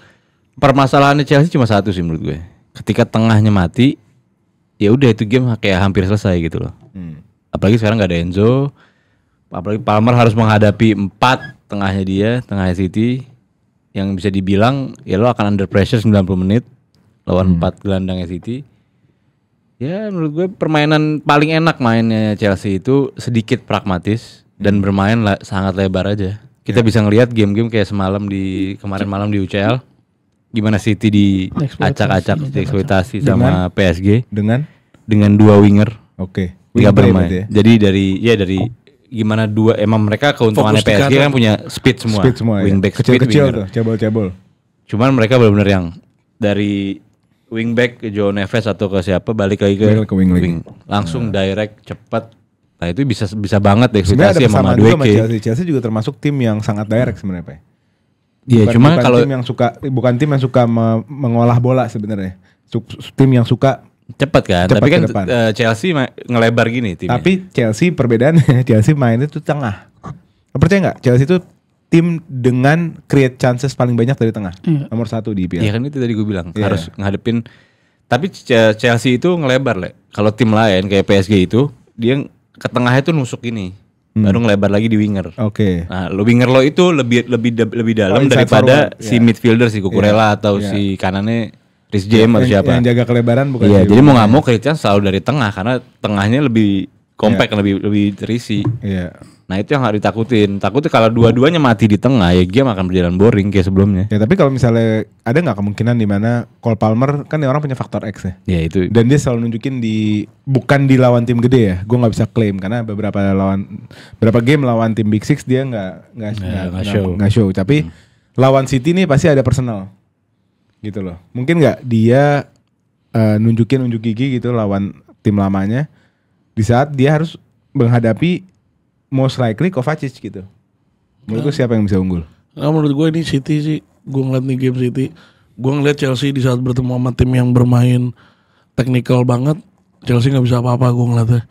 S2: permasalahannya Chelsea cuma satu sih menurut gue. Ketika tengahnya mati, ya udah itu game kayak hampir selesai gitu loh. Apalagi sekarang nggak ada Enzo. Apalagi Palmer harus menghadapi 4 tengahnya dia, tengahnya City, yang bisa dibilang ya lo akan under pressure 90 menit lawan 4 gelandangnya City. Ya menurut gue permainan paling enak mainnya Chelsea itu sedikit pragmatis dan bermain sangat lebar aja. Kita bisa ngelihat game-game kayak kemarin malam di UCL, gimana City diacak-acak, dieksploitasi sama PSG dengan 2 winger.
S1: Oke.
S2: Nggak bermain. Ya? Jadi dari gimana emang mereka keuntungannya PSG kan punya speed semua wingback
S1: ya. Kecil-kecil tuh, cebol-cebol.
S2: Cuman mereka benar-benar yang dari wingback ke Joe Neves atau ke siapa balik lagi ke wing. Langsung direct cepat. Nah itu bisa banget deh ekspektasi sama Madueke.
S1: Chelsea juga termasuk tim yang sangat direct sebenarnya, Pak.
S2: Iya, cuma kalau
S1: bukan tim yang suka mengolah bola sebenarnya. Tim yang suka
S2: cepat kan, tapi kan Chelsea ngelebar gini timnya.
S1: Tapi Chelsea perbedaannya, Chelsea mainnya tuh tengah. Percaya nggak? Chelsea itu tim dengan create chances paling banyak dari tengah. Nomor 1 di IPL.
S2: Iya kan itu tadi gue bilang harus ngadepin. Tapi Chelsea itu ngelebar Kalau tim lain kayak PSG itu dia ke tengahnya tuh nusuk ini, baru ngelebar lagi di winger.
S1: Oke.
S2: Nah, winger lo itu lebih dalam daripada si midfielder si Cucurella atau si kanannya Rhys James atau siapa.
S1: Yang jaga kelebaran bukan.
S2: Iya, jadi mau nggak mau Christian selalu dari tengah karena tengahnya lebih compact, lebih terisi.
S1: Iya.
S2: Nah itu yang harus ditakutin. Takutnya kalau dua-duanya mati di tengah ya game akan berjalan boring kayak sebelumnya.
S1: Ya tapi kalau misalnya ada nggak kemungkinan di mana Cole Palmer kan orang punya faktor X ya.
S2: Ya itu.
S1: Dan dia selalu nunjukin bukan di lawan tim gede ya. Gue nggak bisa klaim karena beberapa game lawan tim Big Six dia nggak show. Tapi lawan City nih pasti ada personal. Gitu loh. Mungkin nggak dia unjuk gigi gitu lawan tim lamanya di saat dia harus menghadapi most likely Kovacic gitu. Menurut gue siapa yang bisa unggul?
S4: Nah, menurut gue ini City sih. Gue ngeliat nih game City. Gue ngeliat Chelsea di saat bertemu sama tim yang bermain technical banget. Chelsea gak bisa apa-apa gue ngeliatnya.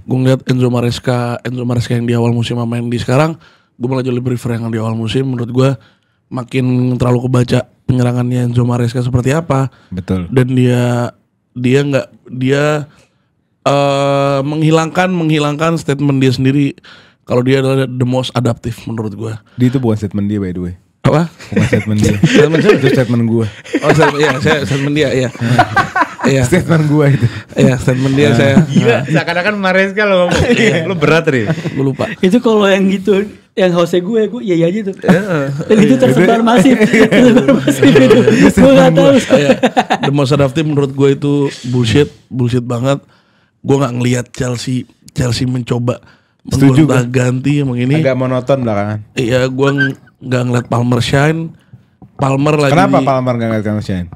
S4: Gue ngeliat Enzo Maresca yang di awal musim main di sekarang. Gue malah jauh lebih prefer yang di awal musim. Menurut gue makin terlalu kebaca penyerangannya Enzo Maresca seperti apa.
S1: Betul.
S4: Dan dia menghilangkan statement dia sendiri kalau dia adalah the most adaptive menurut gue.
S1: Dia itu bukan statement dia by the way.
S4: Apa?
S1: Bukan statement dia. Itu statement gue.
S4: Oh statement dia ya. Iya.
S1: Statement gue itu.
S4: Iya statement dia saya.
S2: Gila, seakan-akan Maresca lo ngomong. Lo berat nih.
S4: Gue lupa.
S3: Itu kalau yang gitu, yang Jose gue iya aja tuh. Dan itu tersebar masif. Gue gak tahu.
S4: The most adaptive menurut gue itu bullshit banget. Gue nggak ngelihat Chelsea mencoba
S1: Setuju
S4: Gonta
S1: gue.
S4: ganti emang ini.
S1: Agak monoton belakangan.
S4: Iya, gue nggak ngeliat Palmer shine. Palmer lagi.
S1: Kenapa Palmer gak ngeliat kamu shine?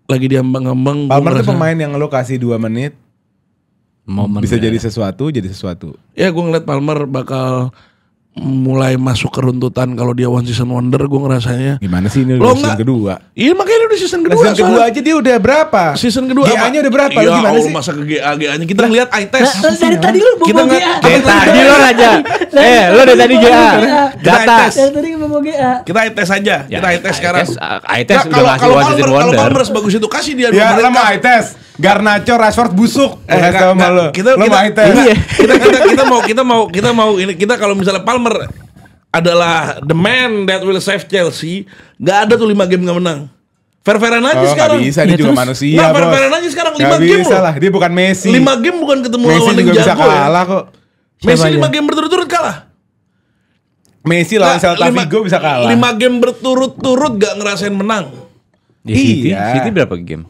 S4: Lagi diambang-ambang. gua
S1: Palmer tuh
S4: ngerasa-
S1: pemain yang lo kasih 2 menit
S2: Momen
S1: bisa
S2: ya.
S1: jadi sesuatu.
S4: Ya gue ngeliat Palmer bakal mulai masuk ke runtutan kalau dia one season wonder. Gue ngerasanya.
S1: Gimana sih ini
S4: Lo
S1: udah season
S4: nggak-
S1: kedua?
S4: Iya makanya udah season kedua.
S1: Season kedua
S4: soalnya.
S1: aja dia udah berapa?
S4: Season kedua
S1: GA-nya udah berapa?
S4: Ya
S1: Lu gimana
S4: Allah,
S1: sih?
S4: masa ke GA-nya kita ngeliat eye test.
S3: Dari tadi lu
S4: Kita
S3: bawa
S4: nggak-
S3: GA.
S2: Dari tadi lo aja. Lo dari tadi GA. Data.
S3: Dari tadi bawa GA.
S4: Kita eye test aja. Kita eye test sekarang.
S2: Eye test
S4: Nggak,
S2: udah ngasih one season
S4: Kalau
S2: wonder.
S4: Palmer sebagus itu kasih dia
S1: Ya
S4: 2
S1: lo
S4: menit.
S1: mau eye test. Garnacho, Rashford busuk.
S4: Enggak,
S1: Kasih sama lo.
S4: kita
S1: Lo mau eye test.
S2: Iya.
S4: kita mau ini kita kalau misalnya Palmer adalah the man that will save Chelsea, nggak ada tuh 5 game nggak menang. Fair-fairan aja
S1: Oh
S4: sekarang.
S1: gak bisa,
S3: Ya,
S1: dia juga
S3: terus?
S1: manusia
S4: Nggak,
S1: bos.
S4: fair-fairan aja sekarang 5
S1: Gak
S4: game
S1: bisa
S4: loh.
S1: lah, dia bukan Messi.
S4: 5 game bukan ketemu
S1: Messi
S4: lawan yang
S1: juga bisa
S4: jago ya.
S1: kalah kok.
S4: Messi
S3: Siapa
S4: 5
S3: aja?
S4: game berturut-turut kalah.
S1: Messi lawan Celta Vigo bisa kalah.
S4: 5 game berturut-turut gak ngerasain menang.
S2: Ya, City,
S1: Iya.
S2: City berapa game?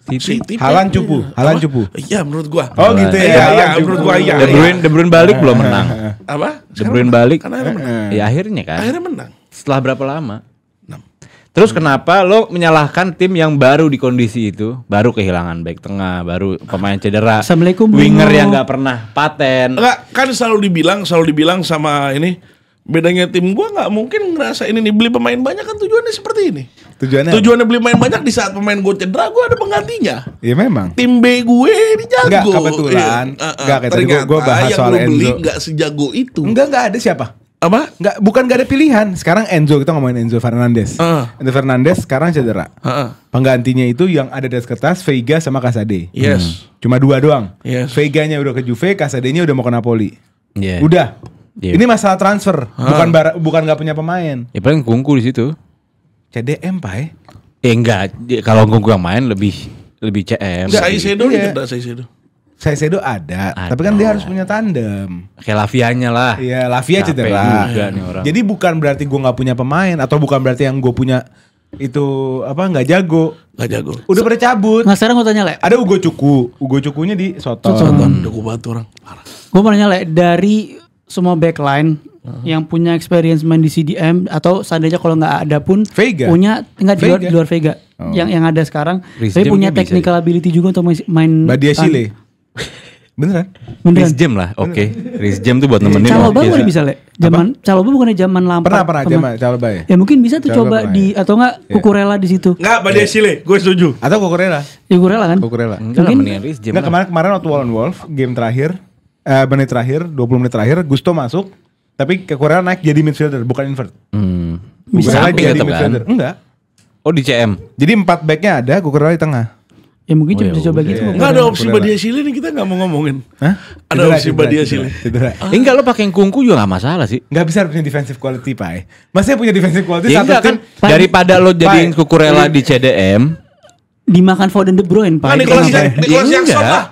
S2: City.
S1: Halan cupu, Halan
S4: Apa?
S1: cupu.
S4: Iya menurut gua.
S1: Oh gitu ya.
S4: Iya,
S1: Haaland cupu.
S4: menurut gua iya.
S2: De Bruyne balik belum menang.
S4: Apa?
S2: De Bruyne balik.
S4: Kan akhirnya menang.
S2: Ya akhirnya kan.
S4: Akhirnya menang.
S2: Setelah berapa lama? Terus kenapa lo menyalahkan tim yang baru di kondisi itu, baru kehilangan back tengah, baru pemain cedera,
S3: Assalamualaikum,
S2: winger
S3: Bruno.
S2: yang nggak pernah paten.
S4: Enggak, kan selalu dibilang sama ini, bedanya tim gua nggak mungkin ngerasa ini nih beli pemain banyak kan tujuannya seperti ini.
S1: Tujuannya
S4: Beli pemain banyak di saat pemain gue cedera gue ada penggantinya.
S1: Iya memang.
S4: Tim B gue ini jago.
S1: Enggak, kebetulan.
S4: Iya.
S1: Enggak, kayak tadi gua bahas
S4: yang
S1: soal
S4: lu beli
S1: Enzo.
S4: nggak sejago itu.
S1: Enggak ada siapa?
S4: Apa?
S1: Bukan gak ada pilihan. Sekarang Enzo, kita ngomongin Enzo Fernandes. Enzo Fernandes sekarang cedera.
S4: Heeh.
S1: Penggantinya itu yang ada di atas kertas Veiga sama Casade.
S4: Yes.
S1: Cuma 2 doang.
S4: Yes.
S1: Veiganya udah ke Juve, Casade-nya udah mau ke Napoli.
S2: Iya.
S1: Udah.
S2: Iya.
S1: Ini masalah transfer, bukan nggak punya pemain.
S2: Ya paling Kungku di situ.
S1: CDM Pak.
S2: Enggak, kalau Kungku yang main lebih CM.
S4: Saicedo
S1: Iya.
S4: cedera Saicedo.
S1: Saicedo ada,
S2: Ada.
S1: tapi kan dia harus punya tandem.
S2: Kayak Lavianya lah.
S1: Iya, Lavia
S2: Capek
S1: cedera.
S2: juga nih orang.
S1: Jadi bukan berarti gue nggak punya pemain atau bukan berarti yang gue punya itu nggak jago.
S4: Gak jago.
S1: Udah pada cabut.
S3: Nah sekarang gue tanya Le,
S1: Ada Ugo Cukunya di Soton.
S4: Udah gue bantu orang. Parah.
S3: gue mau nanya Le, dari semua backline yang punya experience main di CDM atau seandainya kalau nggak ada pun
S1: Veiga.
S3: punya nggak di luar,
S1: Veiga.
S3: di luar Veiga
S1: Oh.
S3: yang ada sekarang,
S2: Riz
S3: tapi
S2: James
S3: punya
S2: mungkin bisa
S3: technical ability juga untuk main.
S1: Badia Chile. Beneran?
S2: Riz James lah, oke. Riz James tuh buat nemenin.
S3: Caloba
S2: oke
S3: boleh
S2: sih.
S3: bisa Le, zaman Caloba bukannya zaman Lampard
S1: Pernah
S3: sama-
S1: Calba ya?
S3: Ya mungkin bisa tuh
S1: Caloba
S3: coba
S1: pernah,
S3: di
S1: ya.
S3: atau enggak Kukurela di situ.
S4: Enggak, Badia Chile. Gue setuju.
S1: Atau Kukurela?
S3: Ya Kukurela kan?
S1: Kukurela.
S2: Enggak lah,
S3: Mungkin-
S2: mendingan Riz James
S1: Enggak,
S2: lah.
S1: kemarin waktu Wall Wolf game terakhir, menit terakhir, 20 menit terakhir, Gusto masuk, tapi Kukurela naik jadi midfielder, bukan invert.
S3: Bisa.
S1: Kukurela
S2: Samping
S1: jadi
S2: tetap kan?
S1: midfielder. Enggak.
S2: Oh di CM.
S1: Jadi 4 backnya ada, Kukurela di tengah.
S3: Ya mungkin
S2: Oh,
S3: bisa
S2: ya
S3: coba
S2: udah.
S3: gitu.
S4: Enggak ada opsi
S1: Kukurela.
S4: Badia Chile nih kita nggak mau ngomongin.
S1: Hah?
S4: Ada opsi Badia Chile.
S1: Cedera.
S2: Enggak lo pakai Kungku juga gak masalah sih.
S1: Enggak bisa punya defensive quality, Pak. Maksudnya punya defensive quality
S2: Ya
S1: satu
S2: enggak kan
S1: tim.
S2: daripada lo jadiin
S1: Pak.
S2: Kukurela di CDM.
S3: Dimakan Foden De Bruyne Pak.
S4: Nah, Nicolas
S3: Kenapa?
S4: Jackson
S2: enggak.
S4: lah.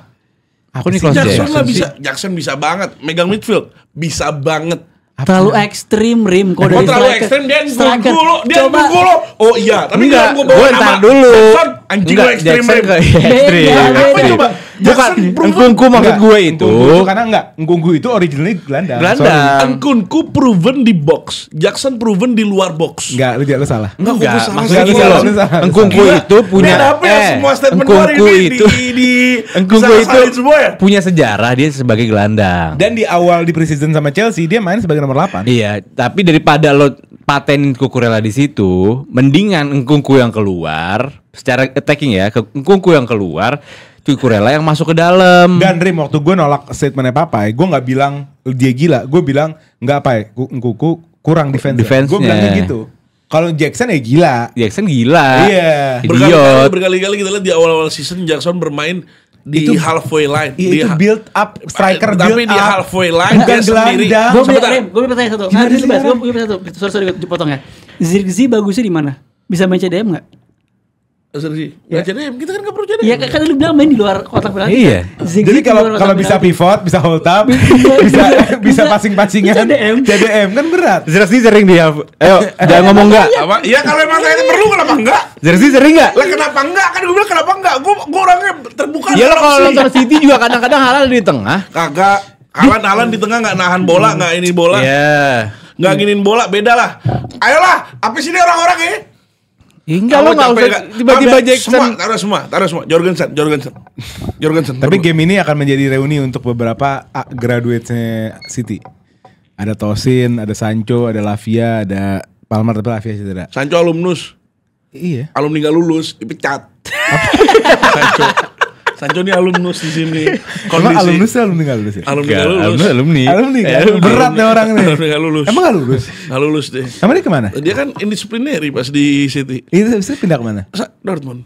S2: Aku Nicolas
S4: Jackson lah
S2: Jackson
S4: bisa.
S2: sih.
S4: Jackson bisa banget. Megang midfield. Bisa banget.
S3: Terlalu ekstrim Rim
S4: Kok
S3: kalau dari
S4: terlalu
S3: striker.
S4: ekstrem dia
S3: Striker.
S4: ngunggu lo. Dia
S3: Coba
S4: ngunggu lo. Oh iya. Tapi
S2: Enggak,
S4: jangan
S2: gue ntar dulu.
S4: Jackson, anjing lo ekstrem.
S2: Jackson
S4: Rim.
S2: ke ekstrim.
S3: Beda,
S4: Apa
S3: beda.
S4: coba?
S2: Bukan,
S4: Jackson proven.
S2: Engkungku maksud
S1: Enggak,
S2: gue itu.
S1: Ngunggu karena enggak. Ngunggu itu originally gelandang.
S2: Gelandang.
S4: Angkunku proven di box. Jackson proven di luar box.
S1: Enggak, lu salah.
S2: Enggak,
S4: salah.
S2: maksudnya
S1: Enggak,
S2: gini
S1: lu
S2: loh.
S1: salah.
S2: Engkungku
S4: Gila.
S2: itu punya
S4: Dan apa ya semua statement gue hari
S2: Engkungku
S4: ini
S2: itu Engkungku itu
S4: disalah-salahin semua ya?
S2: punya sejarah dia sebagai gelandang.
S1: Dan di awal di preseason sama Chelsea dia main sebagai nomor 8.
S2: Iya, tapi daripada lo patenin Kukurela di situ, mendingan Engkungku yang keluar secara attacking ya, Engkungku yang keluar, Kukurela yang masuk ke dalam.
S1: Dan Rim waktu gue nolak statementnya Papai, gue nggak bilang dia gila, gue bilang nggak apa ya, Ngkuku kurang defense. Gue bilangnya gitu. Kalau Jackson ya gila.
S2: Jackson gila.
S1: Iya.
S2: Idiot.
S4: Berkali-kali kita lihat di awal-awal season Jackson bermain di
S1: Itu-
S4: halfway line.
S1: Iya,
S4: Di
S1: itu build up striker
S4: tapi
S1: build
S4: di
S1: up.
S4: halfway line
S1: Bukan
S4: dia sendiri.
S1: gelandang.
S3: Gue
S4: Sebentar.
S3: punya pertanyaan satu.
S1: Gimana
S3: Nah,
S1: sih
S3: gue
S1: sekarang?
S3: punya satu. Sorry dipotong ya. Zirkzee bagusnya di mana? Bisa main CDM nggak?
S4: Serius.
S3: Ya.
S4: CDM kita kan nggak perlu CDM.
S3: Iya kan lu bilang main di luar kotak penalti.
S2: Iya.
S1: Jadi kalau bisa pivot, bisa hold up, bisa passing-passingan, CDM kan berat.
S2: Jersey sering dia. Ayo, jangan ngomong enggak.
S4: Apa? Iya kalau emang saya perlu kenapa enggak?
S2: Jersey sering enggak?
S4: Lah kenapa enggak? Kan gue bilang kenapa enggak? Gue orangnya terbuka.
S2: Iya lo
S4: dalam
S2: kalau
S4: opsi.
S2: nonton City juga kadang-kadang halal di tengah.
S4: Kagak Alan di tengah nggak nahan bola, nggak ini bola,
S2: Iya.
S4: nggak giniin bola, beda lah. Ayolah, apa sih ini orang-orang ya?
S2: Enggak lo enggak usah tiba-tiba Jackson.
S4: Taruh semua. Jorgensen.
S1: Tapi game ini akan menjadi reuni untuk beberapa graduate-nya City. Ada Tosin, ada Sancho, ada Lavia, ada Palmer, tapi Lavia cedera.
S4: Sancho alumnus,
S1: Iya.
S4: alumni nggak lulus, dipecat. Sancho ini alumnus di sini.
S1: Emang alumnus ya alumni nggak lulus ya?
S4: Alumni nggak lulus.
S2: Alumni.
S1: Alumni kan? Berat nih orang nih.
S4: Alumni nggak lulus.
S1: Emang nggak lulus?
S4: Nggak lulus deh.
S1: Emang dia kemana?
S4: Dia kan indisiplinary pas di City.
S1: Itu pindah kemana?
S4: Dortmund.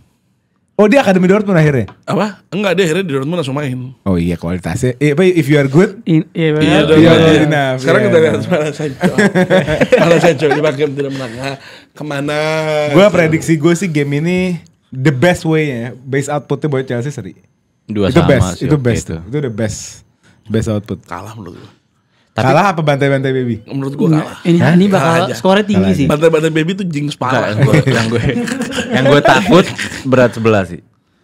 S1: Oh dia akademi Dortmund akhirnya?
S4: Apa? Enggak, dia akhirnya di Dortmund langsung main.
S1: Oh iya kualitasnya. Apa if you are good?
S3: Iya benar.
S4: Iya,
S1: good enough.
S4: Sekarang
S1: Iya.
S4: kita lihat mana Sancho. Mana Sancho dipakai tidak menang. Kemana?
S1: Gue prediksi gue sih game ini the best way-nya, base outputnya buat Chelsea seri.
S2: Dua
S1: Itu
S2: sama
S1: best,
S2: sih,
S1: itu
S2: oke
S1: best,
S2: itu.
S1: itu the best output.
S4: Kalah menurut gue.
S1: Kalah apa bantai-bantai baby?
S4: Menurut gue kalah.
S3: Ini
S4: Kalah
S3: bakal
S4: aja.
S3: skornya tinggi sih.
S4: Bantai-bantai baby tuh jinx parah.
S2: yang gue takut berat sebelah sih.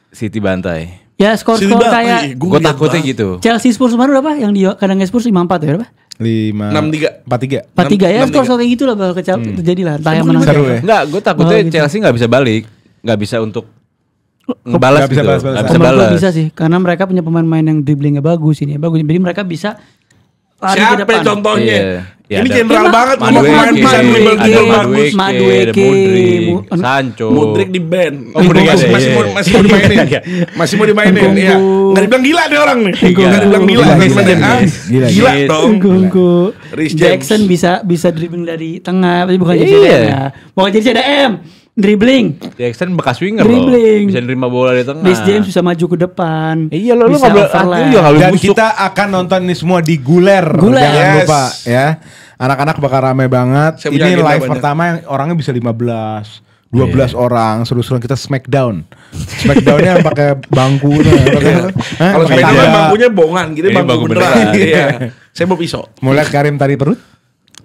S2: City bantai.
S3: Ya skor
S4: Sini
S3: kayak
S4: bantai.
S2: Gue takutnya gitu.
S3: Chelsea Spurs kemarin berapa? Yang di kandang Spurs 5-4 ya berapa?
S1: 5 4-3.
S3: 4-3 ya,
S4: 6-3.
S3: skor kayak gitu lah bakal terjadi lah. Entah yang menang.
S1: Seru ya?
S2: Enggak, gue takutnya
S3: Oh, gitu.
S2: Chelsea nggak bisa balik, nggak bisa untuk ngebalas
S1: Nggak bisa
S2: gitu.
S1: balas-balasan.
S2: Nggak bisa
S3: Menurut gua
S2: balas.
S3: bisa sih, karena mereka punya pemain-pemain yang dribblingnya bagus ini, bagus. Jadi mereka bisa lari ke
S4: Siapa
S3: depan.
S4: contohnya?
S2: Iya. Ya,
S4: Ini
S2: ada-
S4: jenderal
S3: Emang
S4: banget sama
S2: Madueke,
S4: pemain bisa
S2: ada
S4: dribble bagus.
S2: Madueke, ada
S3: Madueke,
S2: Modric, Sancho.
S4: Modric di band.
S2: Oh, Modric ada,
S4: masih
S2: iya,
S4: mau
S2: iya.
S4: masih mau dimainin. Masih mau dimainin
S3: Nkunku.
S4: ya. Enggak dibilang gila nih orang nih.
S3: Nkunku.
S4: Enggak dibilang gila.
S1: Gila,
S4: Gila,
S1: gila,
S4: ah.
S1: gila.
S4: Gila
S2: Gila.
S4: dong.
S3: Nkunku.
S4: Rhys James.
S3: Jackson bisa dribbling dari tengah, tapi bukan jadi
S2: Iya.
S3: CDM ya. Bukan jadi CDM, dribbling.
S2: Jackson bekas winger
S3: Dribbling.
S2: loh. Bisa nerima bola di tengah.
S3: Rhys James bisa maju ke depan.
S2: Iya lo
S3: bisa
S2: nggak boleh
S3: overlap.
S2: juga nggak boleh
S1: Dan
S2: busuk.
S1: kita akan nonton ini semua di Guler.
S3: Guler.
S1: Jangan
S4: Yes.
S1: lupa ya. Anak-anak bakal rame banget.
S4: Saya punya
S1: Ini
S4: agenda
S1: live
S4: banyak.
S1: pertama yang orangnya bisa 15, 12 orang. Seru-seruan kita smackdown. Smackdownnya pakai bangku.
S4: Kalau
S1: pakai
S4: sepeda kan
S1: tangga.
S4: bangkunya bongan, gini
S2: Ini
S4: bangku
S2: bangku
S4: beneran.
S2: beneran.
S4: Iya. Saya mau pisau.
S1: Mau lihat Karim tari perut?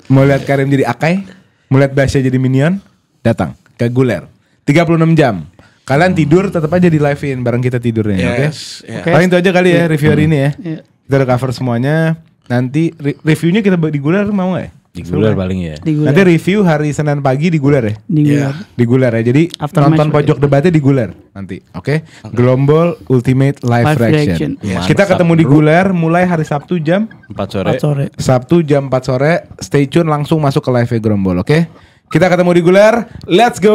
S1: Mau lihat Karim jadi Akai? Mau lihat Basya jadi Minion? Datang ke Guler. 36 jam. Kalian tidur tetap aja di live-in bareng kita tidurnya, oke?
S4: Yes. Ya.
S1: Paling itu aja kali ya review hari ini ya.
S3: Iya.
S1: Kita udah cover semuanya. Nanti reviewnya kita di Guler mau gak ya?
S2: Di Guler paling ya.
S3: Di Guler.
S1: Nanti review hari Senin pagi di Guler ya?
S3: Di Guler.
S4: Iya.
S1: Di Guler ya. Jadi
S3: After
S1: nonton
S3: match
S1: pojok debatnya di Guler nanti, oke? Gelombol Ultimate Live
S3: Live
S1: Reaction.
S3: Reaction.
S1: Kita ketemu di Guler mulai hari Sabtu jam
S2: 4 sore.
S3: 4 sore.
S1: Sabtu jam 4 sore. Stay tune langsung masuk ke live Gerombol, oke? Kita ketemu di Guler. Let's go.